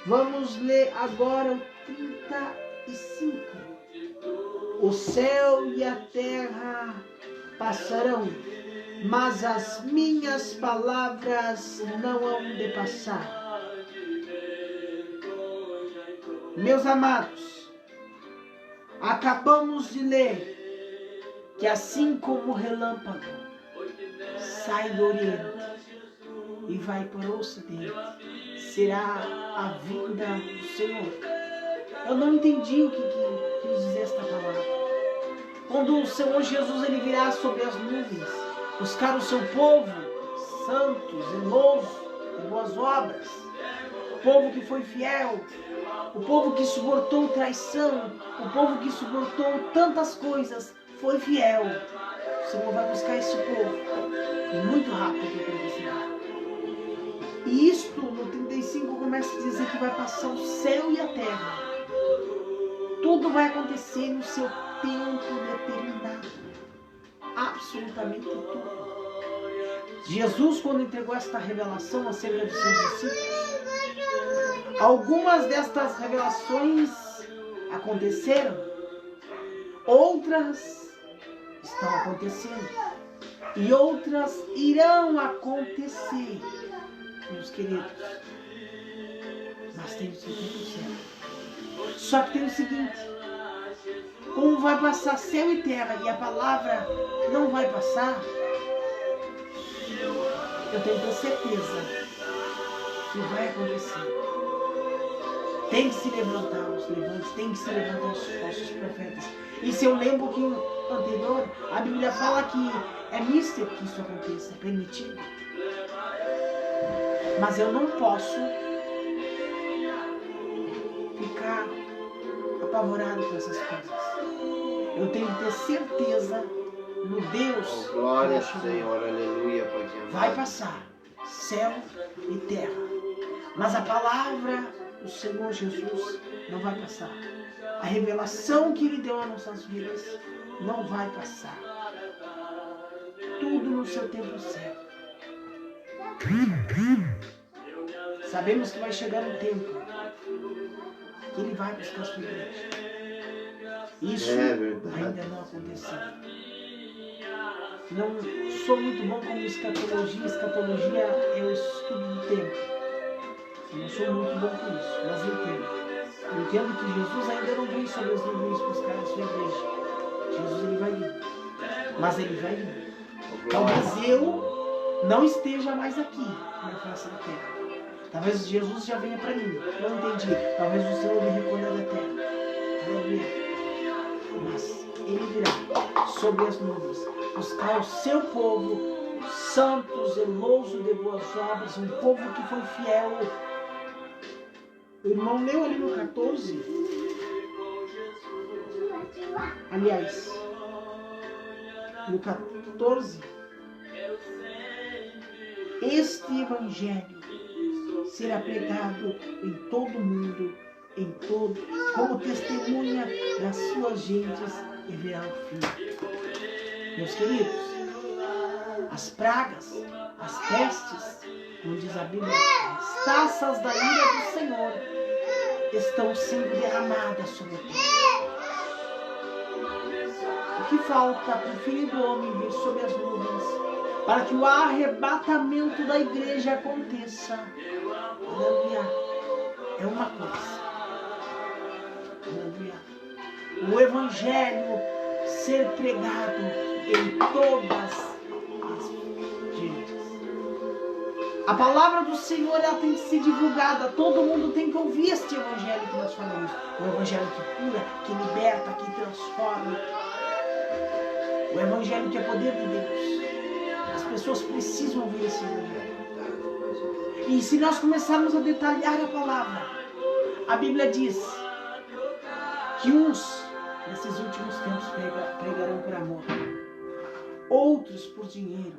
Speaker 3: Vamos ler agora o 35. O céu e a terra passarão, mas as minhas palavras não hão de passar. Meus amados, acabamos de ler que assim como o relâmpago sai do Oriente e vai para o ocidente. Será a vinda do Senhor. Eu não entendi o que quis dizer esta palavra. Quando o Senhor Jesus ele virá sobre as nuvens, buscar o seu povo, santo, zeloso, de boas obras, o povo que foi fiel, o povo que suportou traição, o povo que suportou tantas coisas, foi fiel. O Senhor vai buscar esse povo. E muito rápido que acontecerá. E isto, no 35, começa a dizer que vai passar o céu e a terra. Tudo vai acontecer no seu tempo determinado. Absolutamente tudo. Jesus, quando entregou esta revelação acerca dos seus discípulos, algumas destas revelações aconteceram, outras estão acontecendo e outras irão acontecer, meus queridos. Mas tem o seu tempo certo. Só que tem o seguinte: como vai passar céu e terra e a palavra não vai passar, eu tenho que ter certeza que vai acontecer. Tem que se levantar os levantes, tem que se levantar os falsos profetas. E se eu lembro que o anterior, a Bíblia fala que é místico que isso aconteça, é permitido. Mas eu não posso ficar apavorado com essas coisas. Eu tenho que ter certeza no Deus.
Speaker 2: Oh, glória ao Senhor, aleluia, Pai.
Speaker 3: Vai passar céu e terra, mas a palavra do Senhor Jesus não vai passar. A revelação que Ele deu às nossas vidas não vai passar. Tudo no seu tempo certo. Sabemos que vai chegar um tempo que Ele vai buscar a sua igreja. Isso ainda não aconteceu. Não sou muito bom com escatologia. Escatologia é o estudo do tempo. Eu não sou muito bom com isso, mas entendo. Eu entendo que Jesus ainda não veio sobre as nuvens buscar a sua igreja. Jesus ele vai vir. Mas ele vai vir. Talvez eu não esteja mais aqui na face da terra. Talvez Jesus já venha para mim. Não entendi. Talvez o Senhor me recolha da terra. Aleluia. Mas ele virá sobre as nuvens buscar o seu povo, santo, zeloso de boas obras, um povo que foi fiel. O irmão leu ali no 14. Aliás, no 14, este evangelho será pregado em todo o mundo, como testemunha das suas gentes, e verá o fim. Meus queridos, as pragas, as pestes, como diz a Bíblia, as taças da ira do Senhor estão sendo derramadas sobre a terra. O que falta para o Filho do Homem vir sobre as nuvens, para que o arrebatamento da igreja aconteça? Aleluia. É uma coisa. Aleluia. O Evangelho ser pregado em todas as gentes. A palavra do Senhor ela tem que ser divulgada. Todo mundo tem que ouvir este Evangelho que nós falamos. O Evangelho que cura, que liberta, que transforma. O Evangelho que é poder de Deus. As pessoas precisam ouvir esse Evangelho. E se nós começarmos a detalhar a palavra, a Bíblia diz que uns, nesses últimos tempos, pregarão por amor, outros por dinheiro,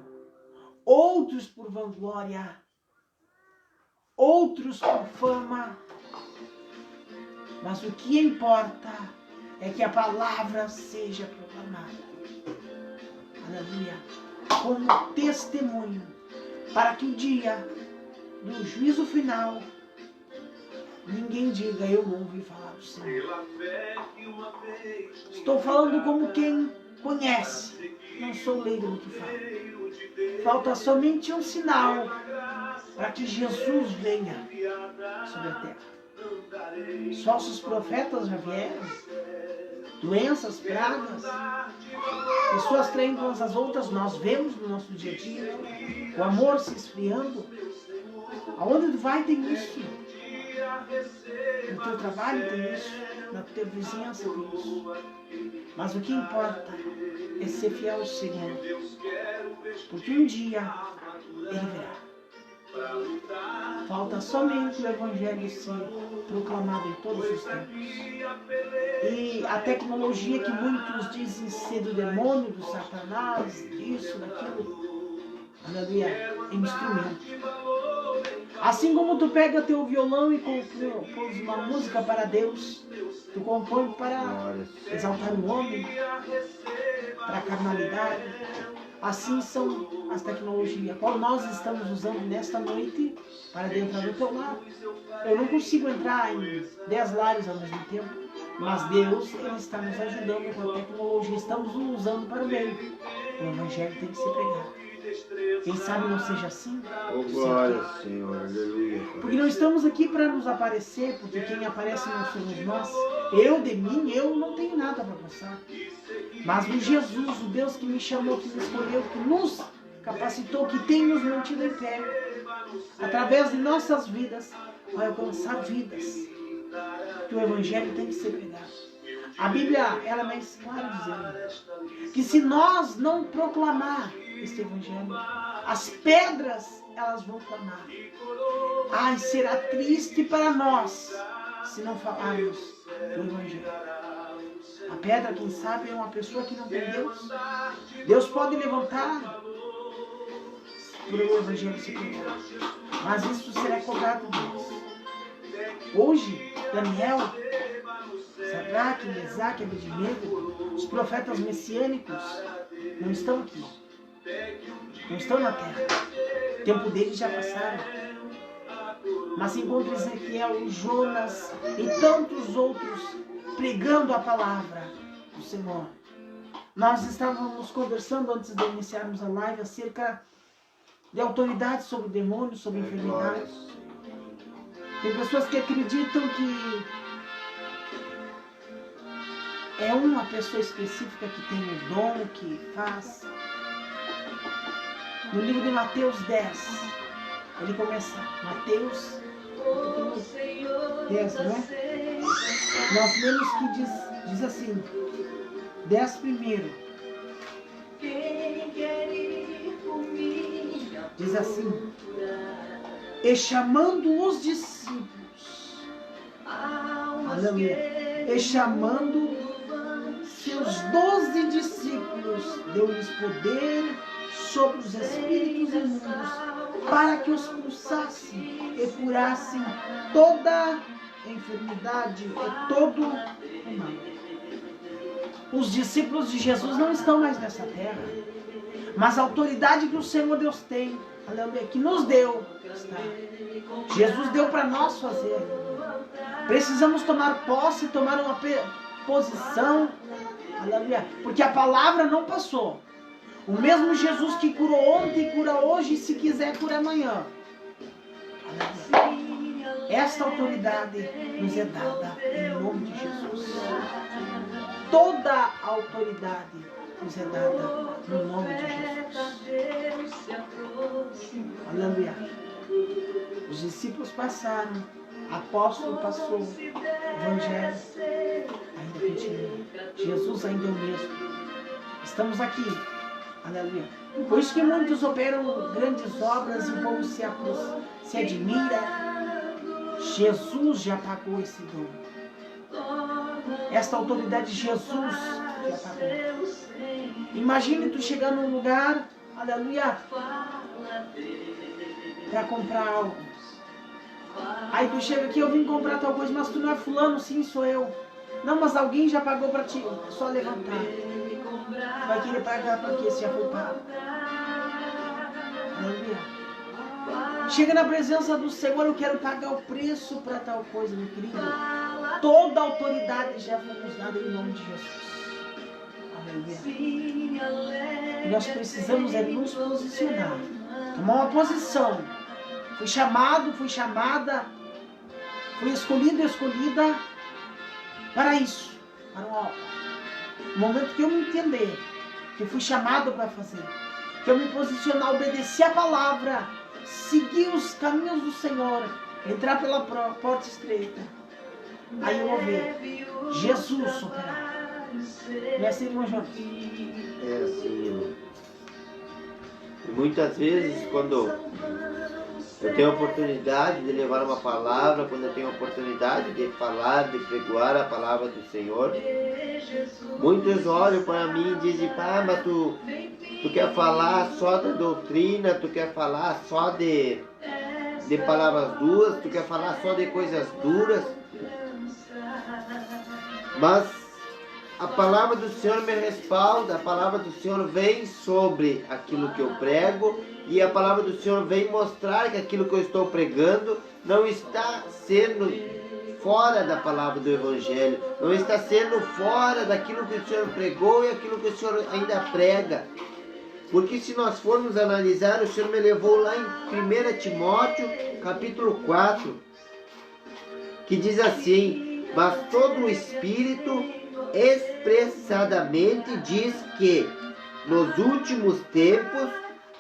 Speaker 3: outros por vanglória, outros por fama. Mas o que importa é que a palavra seja proclamada. Aleluia. Como testemunho, para que o dia do juízo final ninguém diga: eu não ouvi falar do Senhor. Estou falando como quem conhece, não sou leigo no que falo. Falta somente um sinal para que Jesus venha sobre a terra. Os falsos profetas já vieram, doenças, pragas, pessoas traindo umas às outras, nós vemos no nosso dia a dia, o amor se esfriando. Aonde tu vai tem isso. No teu trabalho tem isso, na tua vizinhança tem isso. Mas o que importa é ser fiel ao Senhor, porque um dia Ele virá. Falta somente o Evangelho ser proclamado em todos os tempos. E a tecnologia que muitos dizem ser do demônio, do Satanás, disso, daquilo, aleluia, é um instrumento. Assim como tu pega teu violão e compões uma música para Deus, tu compõe para exaltar o homem, para a carnalidade. Assim são as tecnologias, qual nós estamos usando nesta noite para adentrar no teu lar. Eu não consigo entrar em 10 lares ao mesmo tempo, mas Deus, Ele está nos ajudando com a tecnologia, estamos usando para o bem. O Evangelho tem que ser pregado. Quem sabe não seja assim?
Speaker 2: Oh, glória, Senhor, aleluia.
Speaker 3: Porque não estamos aqui para nos aparecer, porque quem aparece não somos nós. Eu, de mim, eu não tenho nada para passar. Mas o Jesus, o Deus que me chamou, que me escolheu, que nos capacitou, que tem nos mantido em pé, através de nossas vidas, vai alcançar vidas. Que o Evangelho tem que ser pregado. A Bíblia, ela é mais clara dizendo que se nós não proclamar este Evangelho, as pedras, elas vão clamar. Ai, será triste para nós se não falarmos do Evangelho. A pedra, quem sabe, é uma pessoa que não tem Deus. Deus pode levantar para o Evangelho se pregar, mas isso será cobrado de nós. Hoje, Daniel, Sadraque, Mesaque, Abednego, os profetas messiânicos não estão aqui. Não estão na terra. O tempo deles já passaram. Mas encontra Ezequiel, Jonas e tantos outros pregando a palavra do Senhor. Nós estávamos conversando antes de iniciarmos a live acerca de autoridade sobre demônios, sobre enfermidades. Tem pessoas que acreditam que é uma pessoa específica que tem o dom, que faz. No livro de Mateus 10, ele começa, Mateus 10, não é? Nós lemos que diz assim, 10 primeiro. Diz assim, e chamando os discípulos, aleluia, e chamando seus 12 discípulos, deu-lhes poder sobre os espíritos imundos, para que os expulsassem e curassem toda enfermidade e todo o mal. Os discípulos de Jesus não estão mais nessa terra, mas a autoridade que o Senhor Deus tem, aleluia, que nos deu, está. Jesus deu para nós fazer. Precisamos tomar posse, tomar uma posição, aleluia, porque a palavra não passou. O mesmo Jesus que curou ontem, cura hoje e se quiser cura amanhã. Esta autoridade nos é dada em nome de Jesus. Toda a autoridade nos é dada no nome de Jesus. Aleluia. Os discípulos passaram, apóstolo passou, evangelho ainda continua. Jesus ainda é o mesmo. Estamos aqui. Aleluia. Por isso que muitos operam grandes obras e o povo se admira. Jesus já pagou esse dom. Esta autoridade Jesus já pagou. Imagine tu chegar num lugar, aleluia, para comprar algo. Aí tu chega aqui, eu vim comprar tal coisa, mas tu não é fulano, sim, sou eu. Não, mas alguém já pagou para ti, é só levantar. Vai querer pagar para quê? Se já foi pago. Aleluia. Chega na presença do Senhor, eu quero pagar o preço para tal coisa, meu querido. Toda a autoridade já foi nos dada em nome de Jesus. Aleluia. E nós precisamos é nos posicionar. Tomar uma posição. Fui chamado, fui chamada, fui escolhido, escolhida para isso. Para uma obra. No momento que eu me entender que eu fui chamado para fazer. Que eu me posicionar, obedecer a palavra, seguir os caminhos do Senhor, entrar pela porta estreita. Aí eu vou ver Jesus operar. Não é assim, irmão Jonas?
Speaker 2: É assim, irmão. E muitas vezes, quando eu tenho a oportunidade de levar uma palavra, quando eu tenho a oportunidade de falar, de pregoar a palavra do Senhor, muitos olham para mim e dizem: "Ah, mas tu quer falar só da doutrina, tu quer falar só de palavras duras, tu quer falar só de coisas duras." Mas a palavra do Senhor me respalda, a palavra do Senhor vem sobre aquilo que eu prego, e a palavra do Senhor vem mostrar que aquilo que eu estou pregando não está sendo fora da palavra do Evangelho, não está sendo fora daquilo que o Senhor pregou e aquilo que o Senhor ainda prega. Porque se nós formos analisar, o Senhor me levou lá em 1 Timóteo, capítulo 4, que diz assim: "Mas todo o Espírito expressadamente diz que nos últimos tempos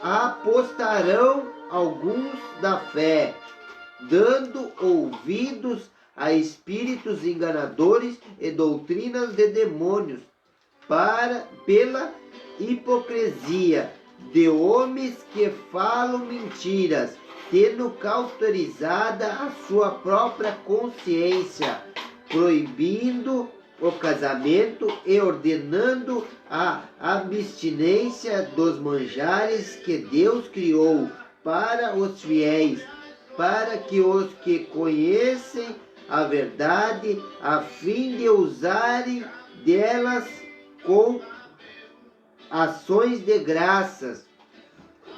Speaker 2: apostarão alguns da fé, dando ouvidos a espíritos enganadores e doutrinas de demônios, pela hipocrisia de homens que falam mentiras, tendo cauterizada a sua própria consciência, proibindo o casamento e ordenando a abstinência dos manjares que Deus criou para os fiéis, para que os que conhecem a verdade, a fim de usarem delas com ações de graças.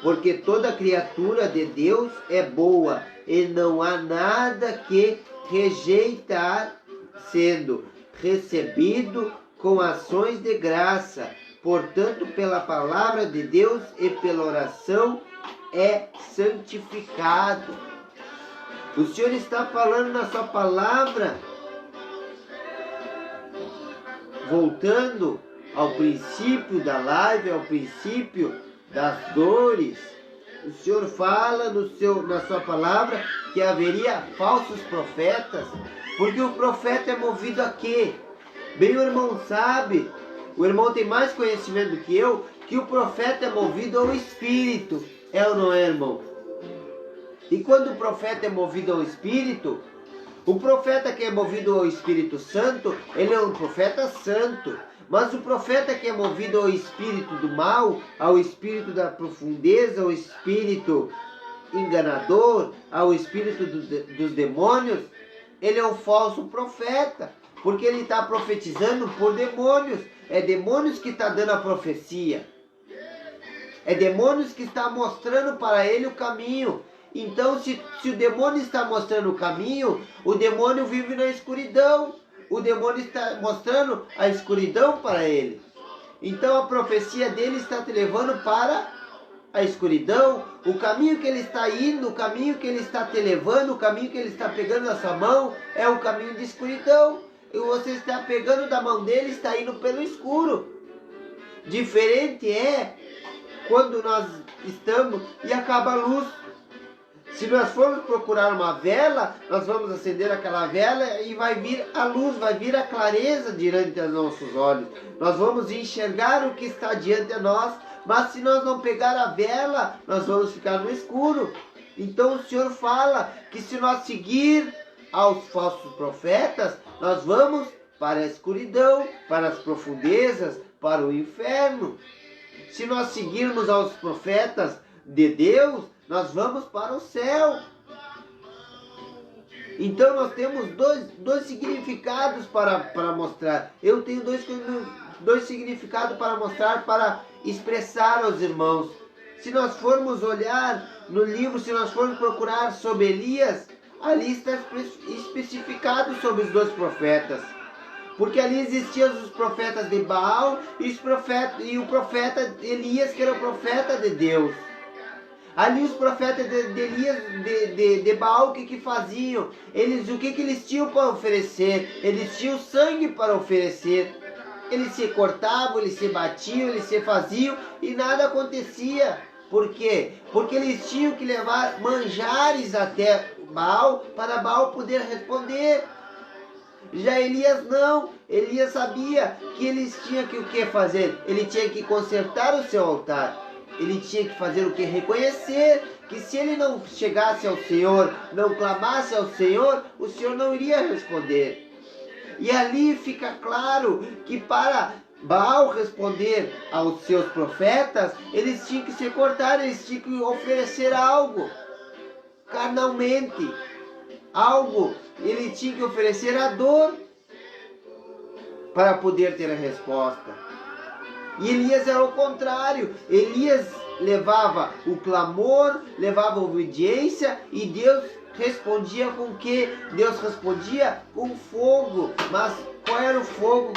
Speaker 2: Porque toda criatura de Deus é boa, e não há nada que rejeitar, sendo recebido com ações de graça. Portanto, pela palavra de Deus e pela oração é santificado." O Senhor está falando na sua palavra, voltando ao princípio da live, ao princípio das dores. O Senhor fala na sua palavra que haveria falsos profetas, porque o profeta é movido a quê? Bem, o irmão sabe, o irmão tem mais conhecimento do que eu, que o profeta é movido ao Espírito. É ou não é, irmão? E quando o profeta é movido ao Espírito, o profeta que é movido ao Espírito Santo, ele é um profeta santo. Mas o profeta que é movido ao espírito do mal, ao espírito da profundeza, ao espírito enganador, ao espírito dos demônios, ele é um falso profeta, porque ele está profetizando por demônios. É demônios que está dando a profecia. É demônios que está mostrando para ele o caminho. Então, se o demônio está mostrando o caminho, o demônio vive na escuridão. O demônio está mostrando a escuridão para ele. Então a profecia dele está te levando para a escuridão. O caminho que ele está indo, o caminho que ele está te levando, o caminho que ele está pegando na sua mão é o caminho de escuridão. E você está pegando da mão dele e está indo pelo escuro. Diferente é quando nós estamos e acaba a luz. Se nós formos procurar uma vela, nós vamos acender aquela vela e vai vir a luz, vai vir a clareza diante dos nossos olhos. Nós vamos enxergar o que está diante de nós, mas se nós não pegar a vela, nós vamos ficar no escuro. Então o Senhor fala que se nós seguir aos falsos profetas, nós vamos para a escuridão, para as profundezas, para o inferno. Se nós seguirmos aos profetas de Deus, nós vamos para o céu. Então nós temos dois significados para mostrar. Eu tenho dois significados para mostrar, para expressar aos irmãos. Se nós formos olhar no livro, se nós formos procurar sobre Elias, ali está especificado sobre os dois profetas. Porque ali existiam os profetas de Baal e o profeta Elias, que era o profeta de Deus. Ali os profetas de Elias, de Baal, o que faziam? O que eles tinham para oferecer? Eles tinham sangue para oferecer. Eles se cortavam, eles se batiam, eles se faziam e nada acontecia. Por quê? Porque eles tinham que levar manjares até Baal para Baal poder responder. Já Elias não. Elias sabia que eles tinham que o que fazer? Ele tinha que consertar o seu altar. Ele tinha que fazer o que? Reconhecer que se ele não chegasse ao Senhor, não clamasse ao Senhor, o Senhor não iria responder. E ali fica claro que para Baal responder aos seus profetas, eles tinham que se cortar, eles tinham que oferecer algo, carnalmente, algo, ele tinha que oferecer a dor para poder ter a resposta. E Elias era o contrário. Elias levava o clamor, levava a obediência e Deus respondia com o quê? Deus respondia com fogo. Mas qual era o fogo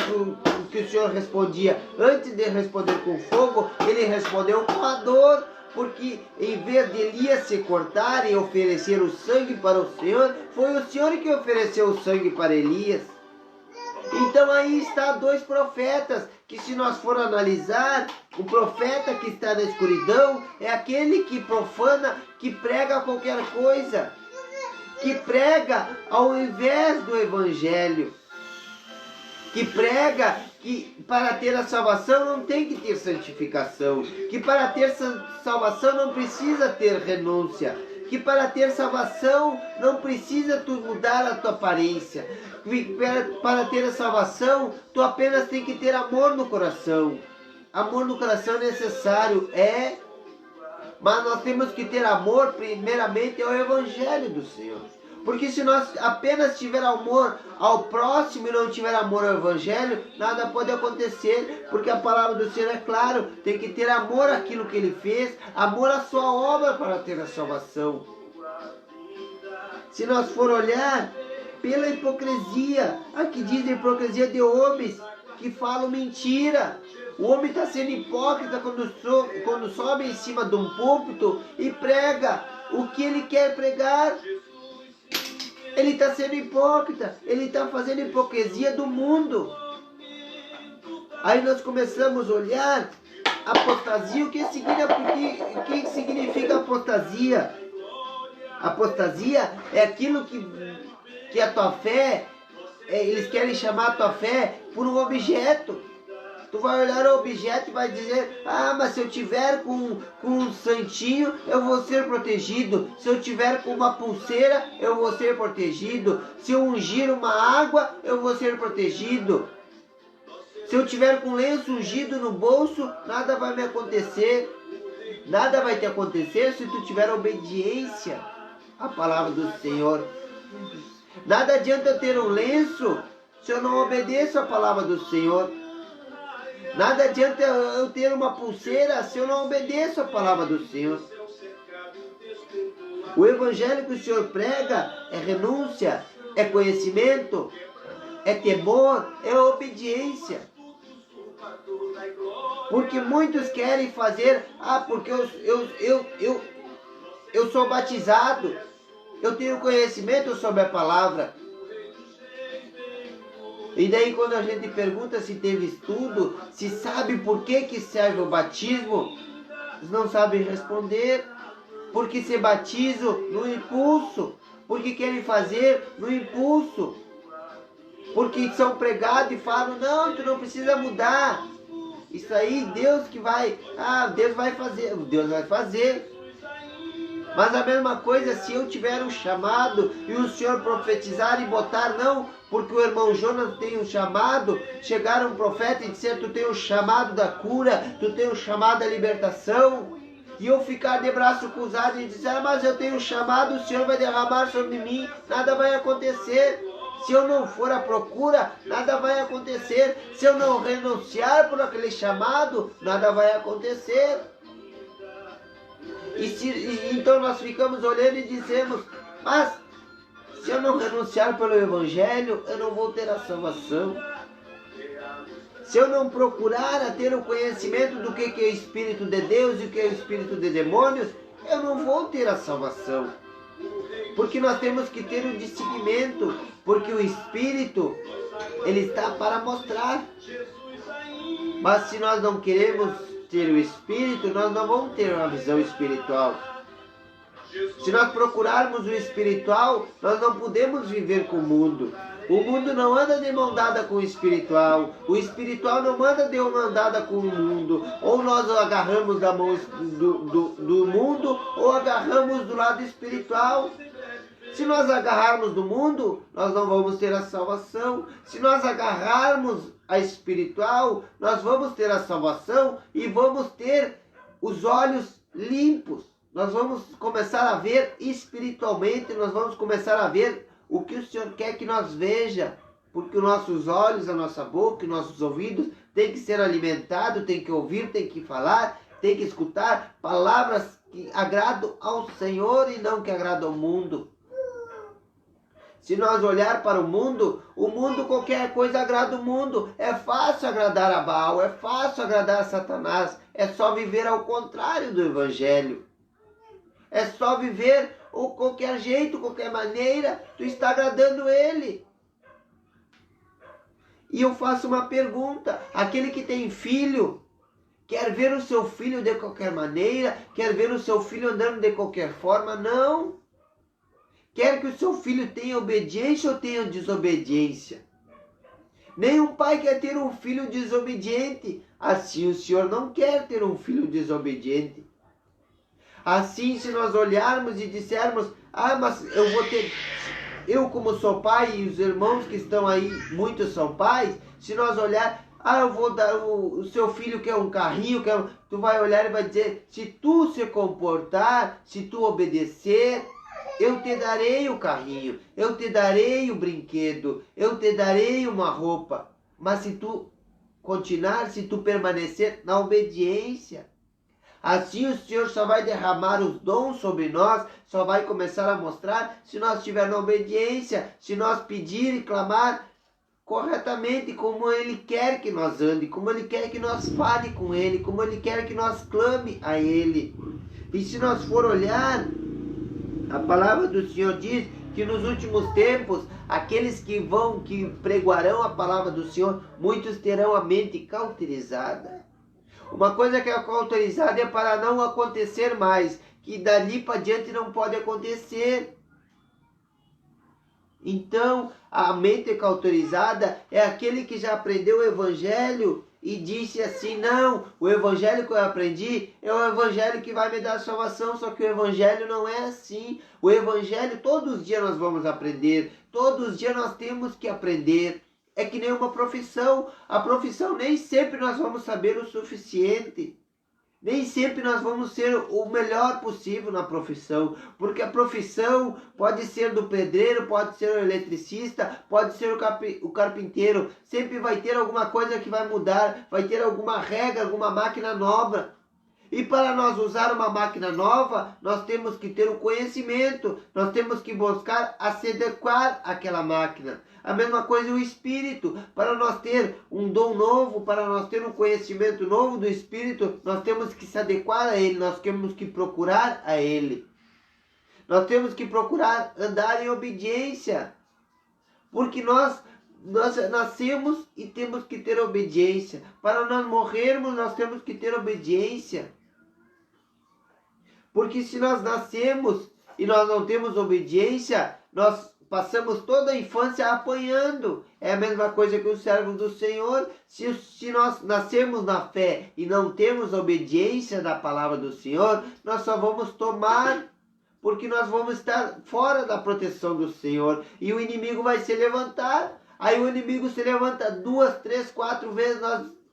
Speaker 2: que o Senhor respondia? Antes de responder com fogo, ele respondeu com a dor. Porque em vez de Elias se cortar e oferecer o sangue para o Senhor, foi o Senhor que ofereceu o sangue para Elias. Então aí está dois profetas, que se nós for analisar, o profeta que está na escuridão é aquele que profana, que prega qualquer coisa, que prega ao invés do evangelho, que prega que para ter a salvação não tem que ter santificação, que para ter salvação não precisa ter renúncia, que para ter salvação não precisa tu mudar a tua aparência, que para ter a salvação tu apenas tem que ter amor no coração. Amor no coração é necessário, mas nós temos que ter amor primeiramente ao evangelho do Senhor. Porque se nós apenas tiver amor ao próximo e não tiver amor ao evangelho, nada pode acontecer, porque a palavra do Senhor é claro, tem que ter amor àquilo que ele fez, amor à sua obra para ter a salvação. Se nós for olhar pela hipocrisia, aqui diz a hipocrisia de homens que falam mentira. O homem está sendo hipócrita quando sobe em cima de um púlpito e prega o que ele quer pregar. Ele está sendo hipócrita, ele está fazendo hipocrisia do mundo. Aí nós começamos a olhar apostasia, o que significa apostasia? Apostasia é aquilo que a tua fé, eles querem chamar a tua fé por um objeto. Tu vai olhar o objeto e vai dizer, mas se eu tiver com um santinho, eu vou ser protegido. Se eu tiver com uma pulseira, eu vou ser protegido. Se eu ungir uma água, eu vou ser protegido. Se eu tiver com lenço ungido no bolso, nada vai me acontecer. Nada vai te acontecer se tu tiver obediência à palavra do Senhor. Nada adianta eu ter um lenço se eu não obedeço à palavra do Senhor. Nada adianta eu ter uma pulseira se eu não obedeço a palavra do Senhor. O evangelho que o Senhor prega é renúncia, é conhecimento, é temor, é obediência. Porque muitos querem fazer, porque eu sou batizado, eu tenho conhecimento sobre a palavra. E daí quando a gente pergunta se teve estudo, se sabe por que serve o batismo, eles não sabem responder. Porque se batizam no impulso, porque querem fazer no impulso, porque são pregados e falam, não, tu não precisa mudar. Isso aí Deus que vai, Deus vai fazer. Mas a mesma coisa, se eu tiver um chamado e o Senhor profetizar e botar, não, porque o irmão Jonas tem um chamado, chegar um profeta e dizer, tu tem um chamado da cura, tu tem um chamado da libertação, e eu ficar de braço cruzado e dizer, mas eu tenho um chamado, o Senhor vai derramar sobre mim, nada vai acontecer. Se eu não for à procura, nada vai acontecer. Se eu não renunciar por aquele chamado, nada vai acontecer. Então nós ficamos olhando e dizemos, mas se eu não renunciar pelo evangelho, eu não vou ter a salvação. Se eu não procurar a ter o conhecimento do que é o Espírito de Deus e o que é o Espírito de demônios, eu não vou ter a salvação. Porque nós temos que ter o discernimento, porque o Espírito, ele está para mostrar. Mas se nós não queremos ter o Espírito, nós não vamos ter uma visão espiritual. Se nós procurarmos o espiritual, nós não podemos viver com o mundo. O mundo não anda de mão dada com o espiritual. O espiritual não anda de mão dada com o mundo. Ou nós agarramos da mão do mundo, ou agarramos do lado espiritual. Se nós agarrarmos do mundo, nós não vamos ter a salvação. Se nós agarrarmos a espiritual, nós vamos ter a salvação e vamos ter os olhos limpos. Nós vamos começar a ver espiritualmente, nós vamos começar a ver o que o Senhor quer que nós veja. Porque os nossos olhos, a nossa boca, os nossos ouvidos tem que ser alimentados, tem que ouvir, tem que falar, tem que escutar palavras que agradam ao Senhor e não que agradam ao mundo. Se nós olhar para o mundo qualquer coisa agrada o mundo. É fácil agradar a Baal, é fácil agradar a Satanás. É só viver ao contrário do Evangelho. É só viver ou qualquer jeito, qualquer maneira, tu está agradando ele. E eu faço uma pergunta: aquele que tem filho, quer ver o seu filho de qualquer maneira? Quer ver o seu filho andando de qualquer forma? Não. Quer que o seu filho tenha obediência ou tenha desobediência? Nenhum pai quer ter um filho desobediente. Assim o Senhor não quer ter um filho desobediente. Assim, se nós olharmos e dissermos: mas eu vou ter... Eu como sou pai e os irmãos que estão aí, muitos são pais, se nós olhar, eu vou dar o seu filho quer um carrinho, tu vai olhar e vai dizer: se tu se comportar, se tu obedecer, eu te darei o carrinho, eu te darei o brinquedo, eu te darei uma roupa. Mas se tu continuar, se tu permanecer na obediência, assim o Senhor só vai derramar os dons sobre nós, só vai começar a mostrar se nós estivermos na obediência, se nós pedir e clamar corretamente, como Ele quer que nós ande, como Ele quer que nós fale com Ele, como Ele quer que nós clame a Ele. E se nós for olhar, a palavra do Senhor diz que nos últimos tempos, aqueles que pregoarão a palavra do Senhor, muitos terão a mente cauterizada. Uma coisa que é cauterizada é para não acontecer mais, que dali para diante não pode acontecer. Então, a mente cauterizada é aquele que já aprendeu o Evangelho e disse assim: não, o Evangelho que eu aprendi é o Evangelho que vai me dar salvação, só que o Evangelho não é assim. O Evangelho, todos os dias nós vamos aprender, todos os dias nós temos que aprender. É que nem uma profissão. A profissão nem sempre nós vamos saber o suficiente. Nem sempre nós vamos ser o melhor possível na profissão. Porque a profissão pode ser do pedreiro, pode ser o eletricista, pode ser o carpinteiro. Sempre vai ter alguma coisa que vai mudar, vai ter alguma regra, alguma máquina nova. E para nós usar uma máquina nova, nós temos que ter o conhecimento, nós temos que buscar se adequar àquela máquina. A mesma coisa o Espírito. Para nós ter um dom novo, para nós ter um conhecimento novo do Espírito, nós temos que se adequar a Ele, nós temos que procurar a Ele. Nós temos que procurar andar em obediência. Porque nós nascemos e temos que ter obediência. Para nós morrermos, nós temos que ter obediência. Porque se nós nascemos e nós não temos obediência, nós passamos toda a infância apanhando. É a mesma coisa que os servos do Senhor. Se nós nascemos na fé e não temos obediência da palavra do Senhor, nós só vamos tomar, porque nós vamos estar fora da proteção do Senhor. E o inimigo vai se levantar. Aí o inimigo se levanta 2, 3, 4 vezes,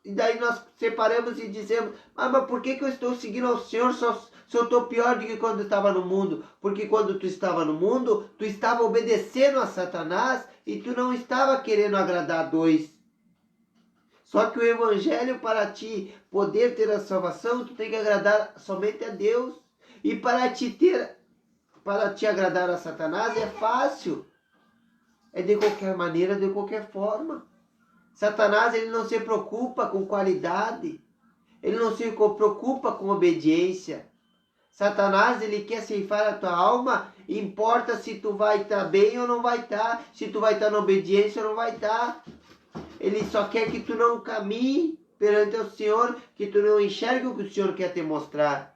Speaker 2: e daí nós separamos e dizemos: mas por que eu estou seguindo ao Senhor se eu estou pior do que quando estava no mundo? Porque quando tu estava no mundo, tu estava obedecendo a Satanás e tu não estava querendo agradar a dois. Só que o Evangelho, para ti poder ter a salvação, tu tem que agradar somente a Deus. E para te agradar a Satanás é fácil. É de qualquer maneira, de qualquer forma. Satanás, ele não se preocupa com qualidade. Ele não se preocupa com obediência. Satanás, ele quer ceifar a tua alma. Importa se tu vai estar bem ou não vai estar. Se tu vai estar na obediência ou não vai estar. Ele só quer que tu não caminhe perante o Senhor, que tu não enxergue o que o Senhor quer te mostrar.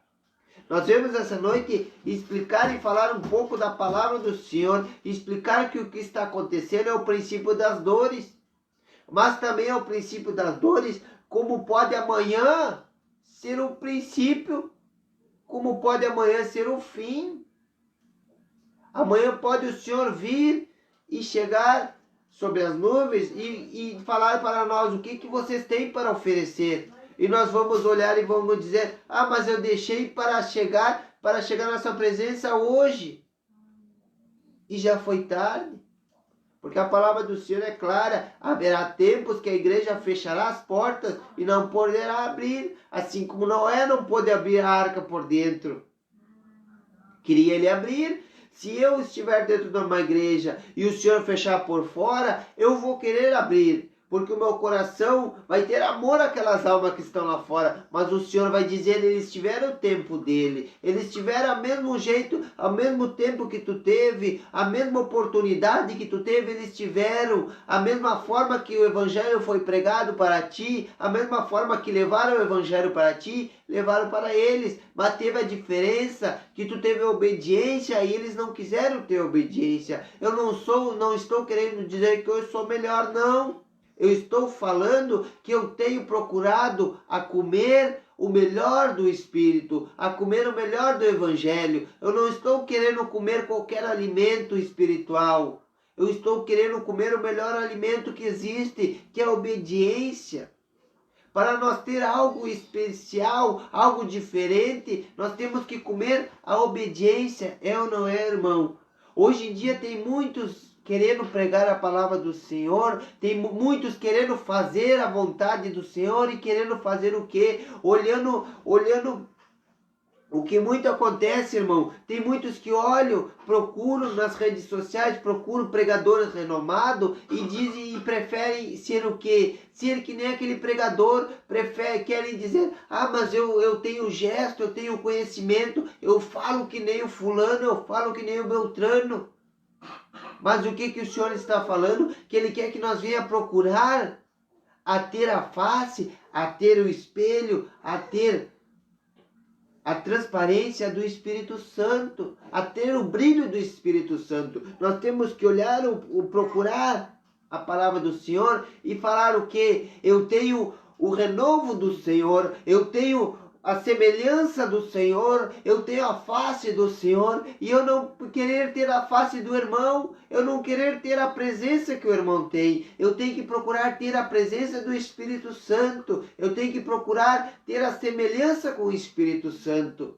Speaker 2: Nós vamos essa noite explicar e falar um pouco da palavra do Senhor, explicar que o que está acontecendo é o princípio das dores, mas também é o princípio das dores, como pode amanhã ser o princípio, como pode amanhã ser o fim. Amanhã pode o Senhor vir e chegar sobre as nuvens e falar para nós o que vocês têm para oferecer. E nós vamos olhar e vamos dizer, mas eu deixei para chegar na sua presença hoje. E já foi tarde. Porque a palavra do Senhor é clara, haverá tempos que a igreja fechará as portas e não poderá abrir, assim como Noé não pôde abrir a arca por dentro. Queria ele abrir. Se eu estiver dentro de uma igreja e o Senhor fechar por fora, eu vou querer abrir, porque o meu coração vai ter amor àquelas almas que estão lá fora. Mas o Senhor vai dizer, eles tiveram o tempo dele, eles tiveram o mesmo jeito, ao mesmo tempo que tu teve, a mesma oportunidade que tu teve, eles tiveram, a mesma forma que o evangelho foi pregado para ti, a mesma forma que levaram o evangelho para ti, levaram para eles, mas teve a diferença que tu teve obediência e eles não quiseram ter obediência. Eu não estou querendo dizer que eu sou melhor, não. Eu estou falando que eu tenho procurado a comer o melhor do Espírito, a comer o melhor do Evangelho. Eu não estou querendo comer qualquer alimento espiritual. Eu estou querendo comer o melhor alimento que existe, que é a obediência. Para nós ter algo especial, algo diferente, nós temos que comer a obediência. É ou não é, irmão? Hoje em dia tem muitos querendo pregar a palavra do Senhor, tem muitos querendo fazer a vontade do Senhor e querendo fazer o quê? Olhando o que muito acontece, irmão. Tem muitos que olham, procuram nas redes sociais, procuram pregadores renomados e dizem e preferem ser o quê? Ser que nem aquele pregador, querem dizer, mas eu tenho gesto, eu tenho conhecimento, eu falo que nem o fulano, eu falo que nem o Beltrano. Mas o que o Senhor está falando? Que Ele quer que nós venha procurar a ter a face, a ter o espelho, a ter a transparência do Espírito Santo, a ter o brilho do Espírito Santo. Nós temos que olhar, procurar a palavra do Senhor e falar o quê? Eu tenho o renovo do Senhor, eu tenho a semelhança do Senhor, eu tenho a face do Senhor, e eu não querer ter a face do irmão, eu não querer ter a presença que o irmão tem, eu tenho que procurar ter a presença do Espírito Santo, eu tenho que procurar ter a semelhança com o Espírito Santo.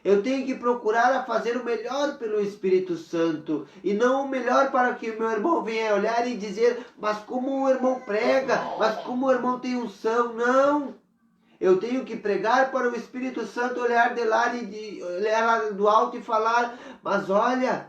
Speaker 2: Eu tenho que procurar a fazer o melhor pelo Espírito Santo, e não o melhor para que o meu irmão venha olhar e dizer, mas como o irmão prega, mas como o irmão tem unção. Não! Eu tenho que pregar para o Espírito Santo olhar de lá olhar do alto e falar, mas olha,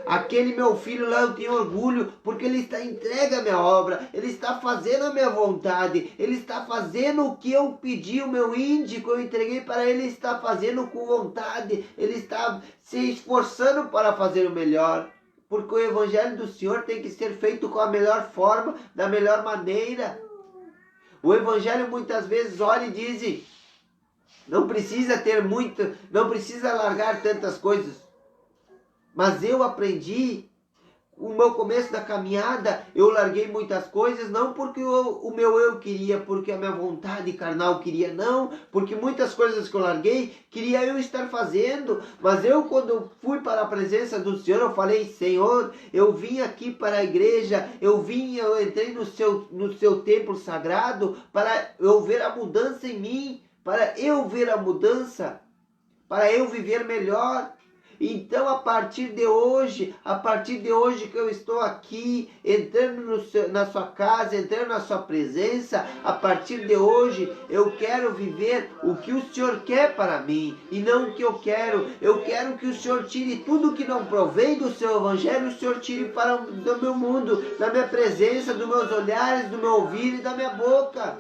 Speaker 2: aquele meu filho lá eu tenho orgulho, porque ele está entregue à minha obra, ele está fazendo a minha vontade, ele está fazendo o que eu pedi, o meu índico, eu entreguei para ele, ele está fazendo com vontade, ele está se esforçando para fazer o melhor, porque o Evangelho do Senhor tem que ser feito com a melhor forma, da melhor maneira. O Evangelho muitas vezes olha e diz, não precisa ter muito, não precisa largar tantas coisas. Mas eu aprendi, o meu começo da caminhada, eu larguei muitas coisas, não porque o meu eu queria, porque a minha vontade carnal queria, não. Porque muitas coisas que eu larguei, queria eu estar fazendo. Mas eu, quando fui para a presença do Senhor, eu falei, Senhor, eu vim aqui para a igreja, eu entrei no seu templo sagrado, para eu ver a mudança em mim, para eu ver a mudança, para eu viver melhor. Então, a partir de hoje que eu estou aqui, entrando na sua casa, entrando na sua presença, a partir de hoje eu quero viver o que o Senhor quer para mim, e não o que eu quero. Eu quero que o Senhor tire tudo que não provém do seu Evangelho, o Senhor tire do meu mundo, da minha presença, dos meus olhares, do meu ouvir e da minha boca.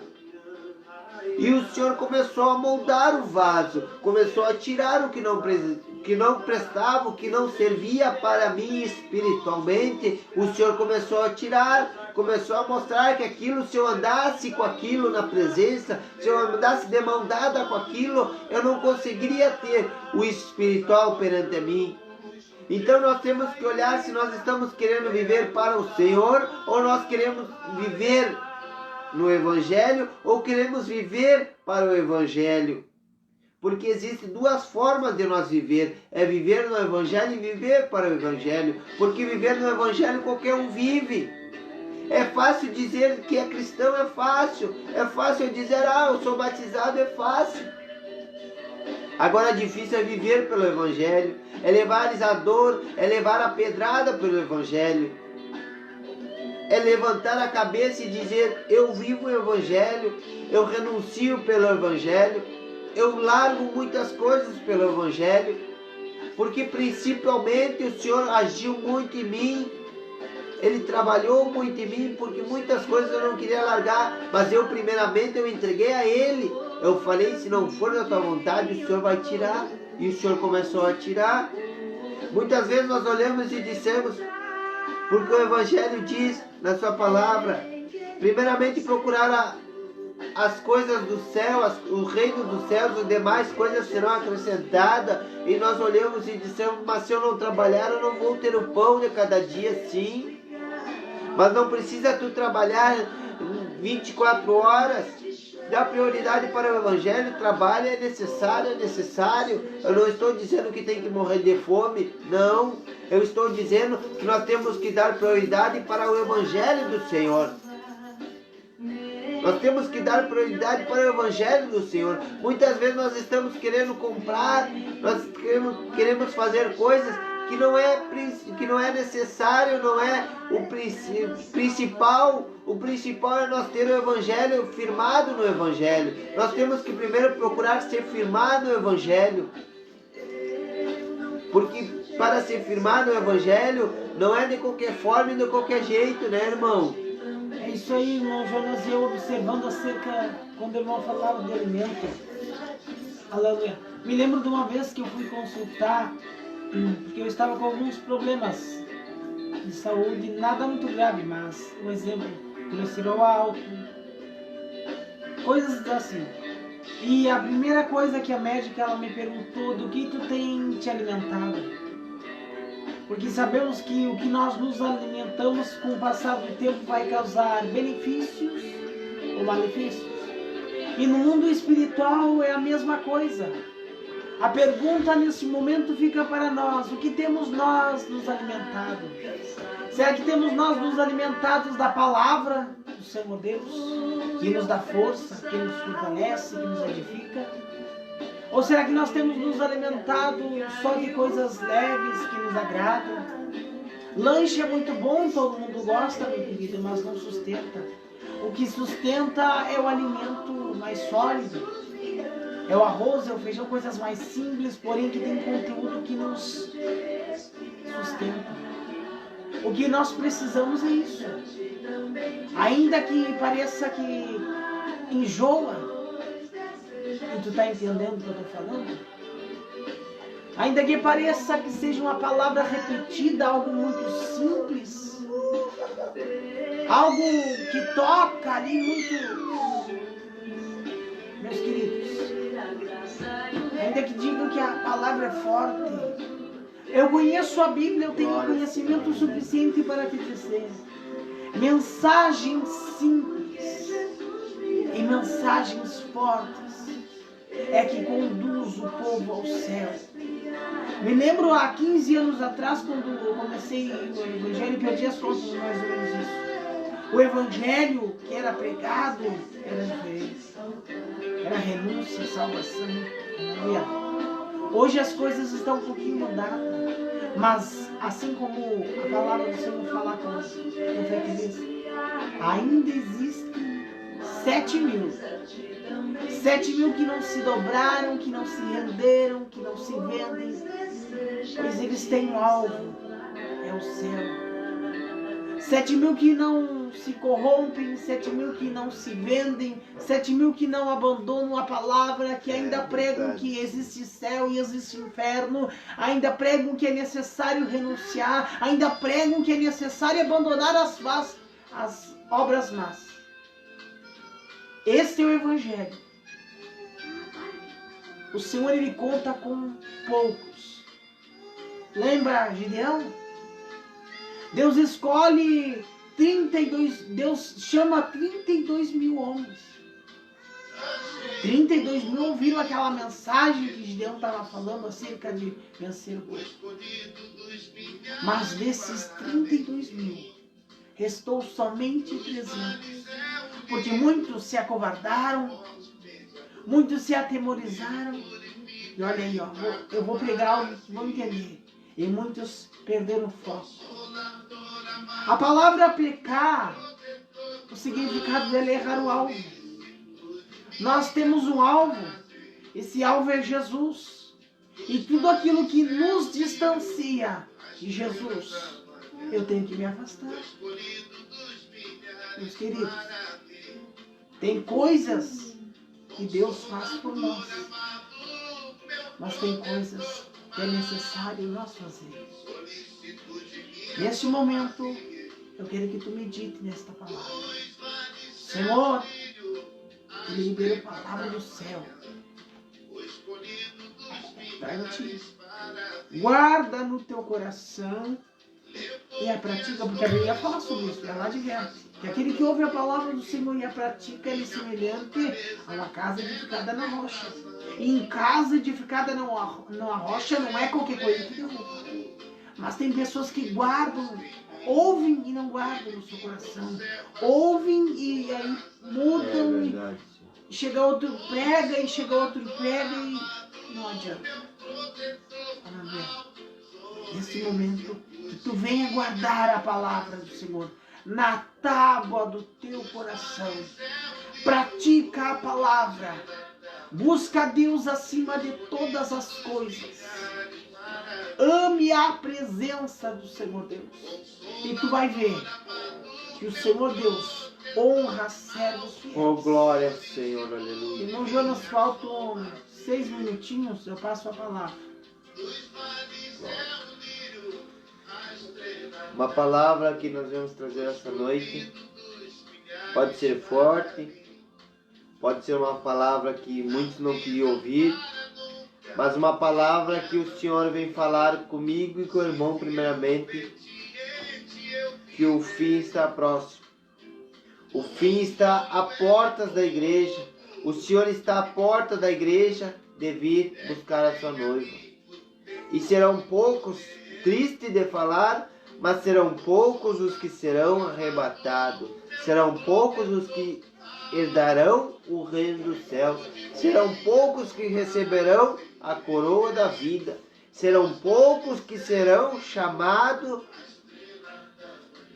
Speaker 2: E o Senhor começou a moldar o vaso, começou a tirar o que não prestava, o que não servia para mim espiritualmente. O Senhor começou a tirar, começou a mostrar que aquilo, se eu andasse com aquilo na presença, se eu andasse de mão dada com aquilo, eu não conseguiria ter o espiritual perante mim. Então nós temos que olhar se nós estamos querendo viver para o Senhor, ou nós queremos viver no Evangelho, ou queremos viver para o Evangelho. Porque existem duas formas de nós viver. É viver no Evangelho e viver para o Evangelho. Porque viver no Evangelho qualquer um vive. É fácil dizer que é cristão, é fácil. É fácil dizer, eu sou batizado, é fácil. Agora difícil é viver pelo Evangelho. É levar a dor, é levar a pedrada pelo Evangelho. É levantar a cabeça e dizer, eu vivo o Evangelho. Eu renuncio pelo Evangelho. Eu largo muitas coisas pelo Evangelho, porque principalmente o Senhor agiu muito em mim, Ele trabalhou muito em mim, porque muitas coisas eu não queria largar, mas primeiramente eu entreguei a Ele. Eu falei, se não for da tua vontade, o Senhor vai tirar, e o Senhor começou a tirar. Muitas vezes nós olhamos e dissemos, porque o Evangelho diz na sua palavra, primeiramente procurar as coisas do céu, o reino dos céus, as demais coisas serão acrescentadas. E nós olhamos e dissemos, mas se eu não trabalhar, eu não vou ter o pão de cada dia, sim. Mas não precisa tu trabalhar 24 horas. Dá prioridade para o Evangelho, trabalho é necessário. Eu não estou dizendo que tem que morrer de fome, não. Eu estou dizendo que nós temos que dar prioridade para o Evangelho do Senhor. Nós temos que dar prioridade para o Evangelho do Senhor. Muitas vezes nós estamos querendo comprar, nós queremos fazer coisas que não é necessário, não é o principal. O principal é nós ter o Evangelho firmado no Evangelho. Nós temos que primeiro procurar ser firmado no Evangelho. Porque para ser firmado no Evangelho não é de qualquer forma e de qualquer jeito, né, irmão?
Speaker 3: É isso aí, irmão Jonas, e eu observando acerca, quando o irmão falava de alimento, aleluia, me lembro de uma vez que eu fui consultar, porque eu estava com alguns problemas de saúde, nada muito grave, mas, um exemplo, colesterol alto, coisas assim. E a primeira coisa que a médica ela me perguntou, do que tu tem te alimentado? Porque sabemos que o que nós nos alimentamos com o passar do tempo vai causar benefícios ou malefícios. E no mundo espiritual é a mesma coisa. A pergunta nesse momento fica para nós, o que temos nós nos alimentado? Será que temos nós nos alimentados da palavra do Senhor Deus, que nos dá força, que nos fortalece, que nos edifica? Ou será que nós temos nos alimentado só de coisas leves que nos agradam? Lanche é muito bom, todo mundo gosta, meu querido, mas não sustenta. O que sustenta é o alimento mais sólido. É o arroz, é o feijão, coisas mais simples, porém que tem conteúdo que nos sustenta. O que nós precisamos é isso. Ainda que pareça que enjoa, e tu está entendendo o que eu estou falando? Ainda que pareça que seja uma palavra repetida, algo muito simples, algo que toca ali muito, meus queridos, ainda que digam que a palavra é forte, eu conheço a Bíblia, eu tenho conhecimento suficiente para te dizer, mensagens simples e mensagens fortes é que conduz o povo ao céu. Me lembro há 15 anos atrás, quando eu comecei o Evangelho, perdi as contas mais ou menos isso. O Evangelho que era pregado era diferente. Era renúncia, salvação. Hoje as coisas estão um pouquinho mudadas. Mas assim como a palavra do Senhor fala com o profeta Elias, ainda existem 7.000 que não se dobraram, que não se renderam, que não se vendem, pois eles têm um alvo, é o céu. 7.000 que não se corrompem, 7.000 que não se vendem, 7.000 que não abandonam a palavra, que ainda pregam que existe céu e existe inferno, ainda pregam que é necessário renunciar, ainda pregam que é necessário abandonar as obras más. Este é o Evangelho. O Senhor, Ele conta com poucos. Lembra Gideão? Deus escolhe 32, Deus chama 32 mil homens. 32 mil ouviram aquela mensagem que Gideão estava falando acerca de vencer o povo. Mas desses 32 mil, restou somente 300. Porque muitos se acovardaram, muitos se atemorizaram. E olha aí, ó, eu vou pregar algo que vão entender. E muitos perderam o foco. A palavra pecar, o significado dela é errar o alvo. Nós temos um alvo. Esse alvo é Jesus. E tudo aquilo que nos distancia de Jesus, eu tenho que me afastar. Meus queridos, tem coisas que Deus faz por nós, mas tem coisas que é necessário nós fazermos. Neste momento, eu quero que tu medite nesta palavra. Senhor, Ele liberou a palavra do céu para ti. Guarda no teu coração e a pratica, porque a Bíblia fala sobre isso, ela adverte. Que aquele que ouve a palavra do Senhor e a pratica, ele é semelhante a uma casa edificada na rocha. E em casa edificada na rocha não é qualquer coisa que derruba. Mas tem pessoas que guardam, ouvem e não guardam no seu coração. Ouvem e aí mudam. E chega outro prega, e chega outro prega e não adianta. Nesse momento, que tu venha guardar a palavra do Senhor na tábua do teu coração. Pratica a palavra. Busca Deus acima de todas as coisas. Ame a presença do Senhor Deus. E tu vai ver que o Senhor Deus honra servos fiéis.
Speaker 2: Oh, glória ao Senhor, aleluia.
Speaker 3: Irmão Jonas, faltam 6 minutinhos, eu passo a palavra.
Speaker 2: Uma palavra que nós vamos trazer essa noite pode ser forte, pode ser uma palavra que muitos não queriam ouvir, mas uma palavra que o Senhor vem falar comigo e com o irmão primeiramente, que o fim está próximo. O fim está à portas da igreja. O Senhor está à porta da igreja de vir buscar a sua noiva. E serão poucos, triste de falar, mas serão poucos os que serão arrebatados. Serão poucos os que herdarão o reino dos céus. Serão poucos que receberão a coroa da vida. Serão poucos que serão chamados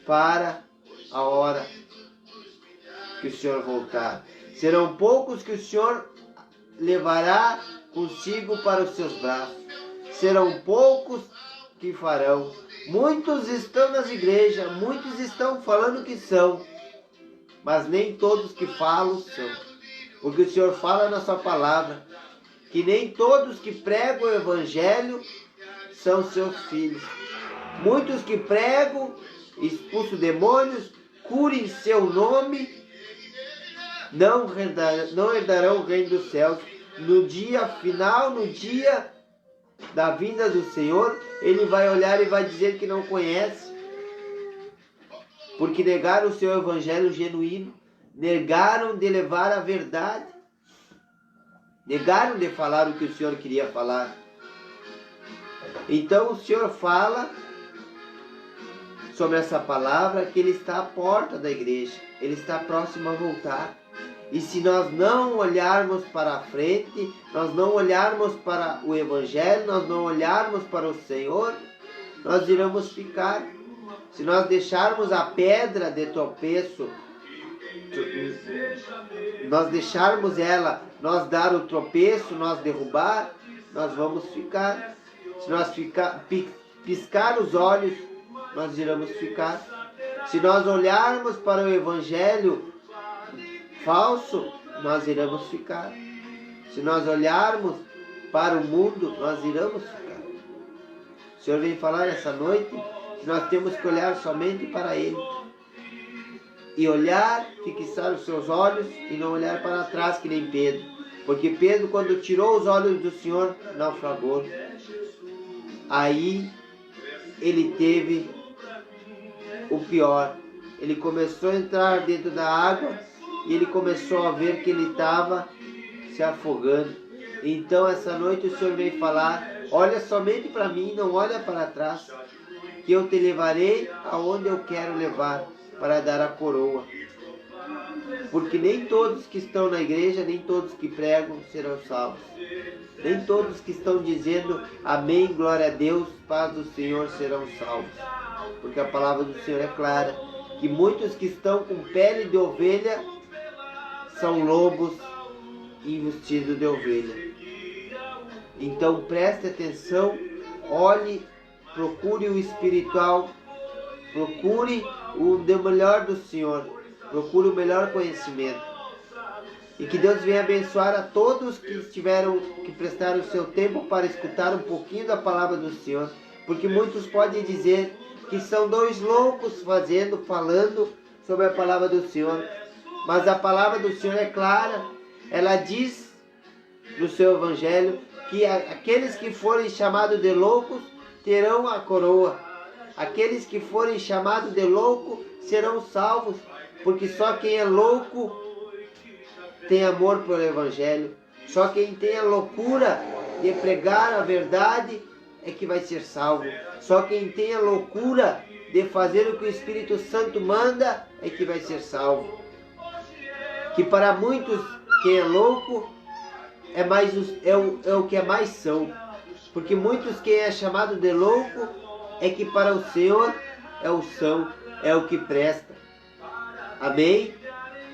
Speaker 2: para a hora que o Senhor voltar. Serão poucos que o Senhor levará consigo para os seus braços. Serão poucos que farão. Muitos estão nas igrejas, muitos estão falando que são, mas nem todos que falam são. Porque o Senhor fala na sua palavra que nem todos que pregam o evangelho são seus filhos. Muitos que pregam, expulsam demônios, curam em seu nome, não herdarão o reino dos céus. No dia final, no dia da vinda do Senhor, Ele vai olhar e vai dizer que não conhece, porque negaram o seu evangelho genuíno, negaram de levar a verdade, negaram de falar o que o Senhor queria falar. Então o Senhor fala sobre essa palavra, que Ele está à porta da igreja, Ele está próximo a voltar. E se nós não olharmos para a frente, nós não olharmos para o Evangelho, nós não olharmos para o Senhor, nós iremos ficar. Se nós deixarmos a pedra de tropeço, nós deixarmos ela, nós dar o tropeço, nós derrubar, nós vamos ficar. Se nós piscar os olhos, nós iremos ficar. Se nós olharmos para o Evangelho falso, nós iremos ficar. Se nós olharmos para o mundo, nós iremos ficar. O Senhor vem falar essa noite que nós temos que olhar somente para Ele. e olhar, fixar os seus olhos e não olhar para trás que nem Pedro. Porque Pedro, quando tirou os olhos do Senhor, naufragou. Aí ele teve o pior. Ele começou a entrar dentro da água e ele começou a ver que ele estava se afogando. Então essa noite o Senhor veio falar: olha somente para mim, não olha para trás, que eu te levarei aonde eu quero levar, para dar a coroa. Porque nem todos que estão na igreja, nem todos que pregam serão salvos. Nem todos que estão dizendo amém, glória a Deus, paz do Senhor serão salvos. Porque a palavra do Senhor é clara, que muitos que estão com pele de ovelha são lobos vestidos de ovelha. Então preste atenção, olhe, procure o espiritual, procure o melhor do Senhor, procure o melhor conhecimento. E que Deus venha abençoar a todos que prestaram o seu tempo para escutar um pouquinho da palavra do Senhor. Porque muitos podem dizer que são dois loucos falando sobre a palavra do Senhor. Mas a palavra do Senhor é clara. Ela diz no seu evangelho que aqueles que forem chamados de loucos terão a coroa. Aqueles que forem chamados de louco serão salvos. Porque só quem é louco tem amor pelo evangelho. Só quem tem a loucura de pregar a verdade é que vai ser salvo. Só quem tem a loucura de fazer o que o Espírito Santo manda é que vai ser salvo. Que para muitos quem é louco é o que é mais são. Porque muitos quem é chamado de louco é que para o Senhor é o são, é o que presta. Amém?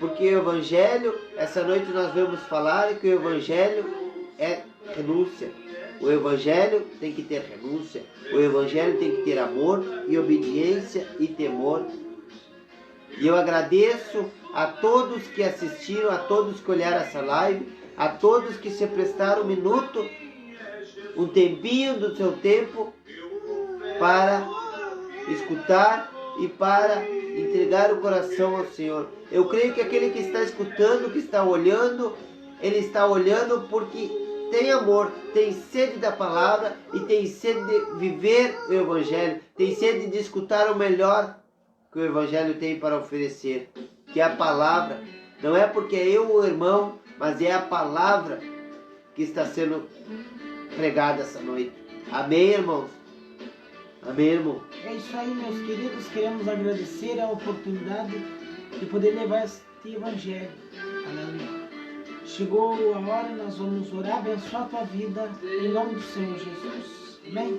Speaker 2: Porque o Evangelho, essa noite nós vamos falar que o Evangelho é renúncia. O Evangelho tem que ter renúncia. O Evangelho tem que ter amor e obediência e temor. E eu agradeço a todos que assistiram, a todos que olharam essa live, a todos que se prestaram um tempinho do seu tempo para escutar e para entregar o coração ao Senhor. Eu creio que aquele que está escutando, que está olhando, ele está olhando porque tem amor, tem sede da palavra e tem sede de viver o Evangelho, tem sede de escutar o melhor que o Evangelho tem para oferecer, que é a palavra. Não é porque é eu o irmão, mas é a palavra que está sendo pregada essa noite. Amém, irmãos? Amém, irmão?
Speaker 3: É isso aí, meus queridos. Queremos agradecer a oportunidade de poder levar este Evangelho. Aleluia. Chegou a hora, nós vamos orar, abençoar a tua vida, em nome do Senhor Jesus. Amém?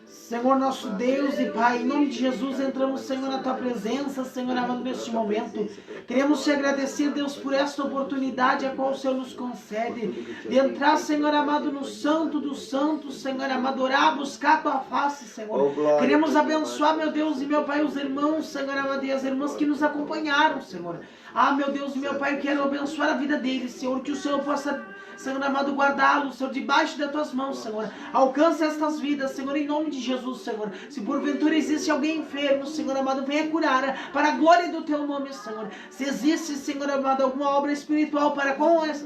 Speaker 3: Senhor nosso Deus e Pai, em nome de Jesus, entramos, Senhor, na Tua presença, Senhor, amado, neste momento. Queremos Te agradecer, Deus, por esta oportunidade a qual o Senhor nos concede, de entrar, Senhor, amado, no Santo dos Santos, Senhor, amado, orar, buscar a Tua face, Senhor. Queremos abençoar, meu Deus e meu Pai, os irmãos, Senhor, amado, e as irmãs que nos acompanharam, Senhor. Ah, meu Deus e meu Pai, eu quero abençoar a vida deles, Senhor, que o Senhor possa, Senhor amado, guardá-los, Senhor, debaixo das Tuas mãos, Senhor. Alcance estas vidas, Senhor, em nome de Jesus, Senhor. Se porventura existe alguém enfermo, Senhor amado, venha curar para a glória do Teu nome, Senhor. Se existe, Senhor amado, alguma obra espiritual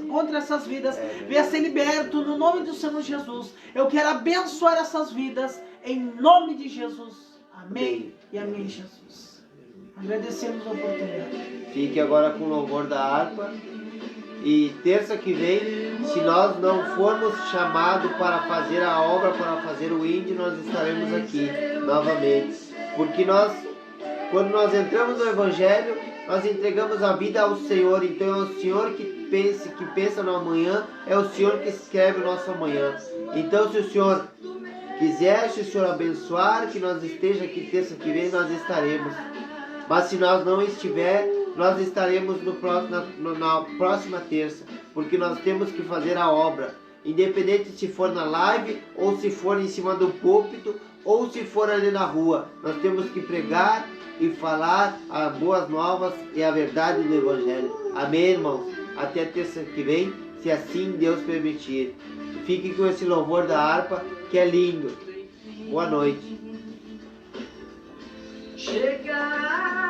Speaker 3: contra essas vidas, venha ser liberto no nome do Senhor Jesus. Eu quero abençoar essas vidas em nome de Jesus. Amém e amém, Jesus. Agradecemos a oportunidade.
Speaker 2: Fique agora com o louvor da harpa. E terça que vem, se nós não formos chamados para fazer a obra, para fazer o índio, nós estaremos aqui novamente. Porque quando nós entramos no Evangelho, nós entregamos a vida ao Senhor. Então é o Senhor que pensa no amanhã, é o Senhor que escreve o nosso amanhã. Então se o Senhor quiser, se o Senhor abençoar, que nós esteja aqui terça que vem, nós estaremos. Mas se nós não estiver, nós estaremos na próxima terça, porque nós temos que fazer a obra, independente se for na live, ou se for em cima do púlpito, ou se for ali na rua. Nós temos que pregar e falar as boas novas e a verdade do Evangelho. Amém, irmãos? Até terça que vem, se assim Deus permitir. Fique com esse louvor da harpa, que é lindo. Boa noite.
Speaker 1: Chegar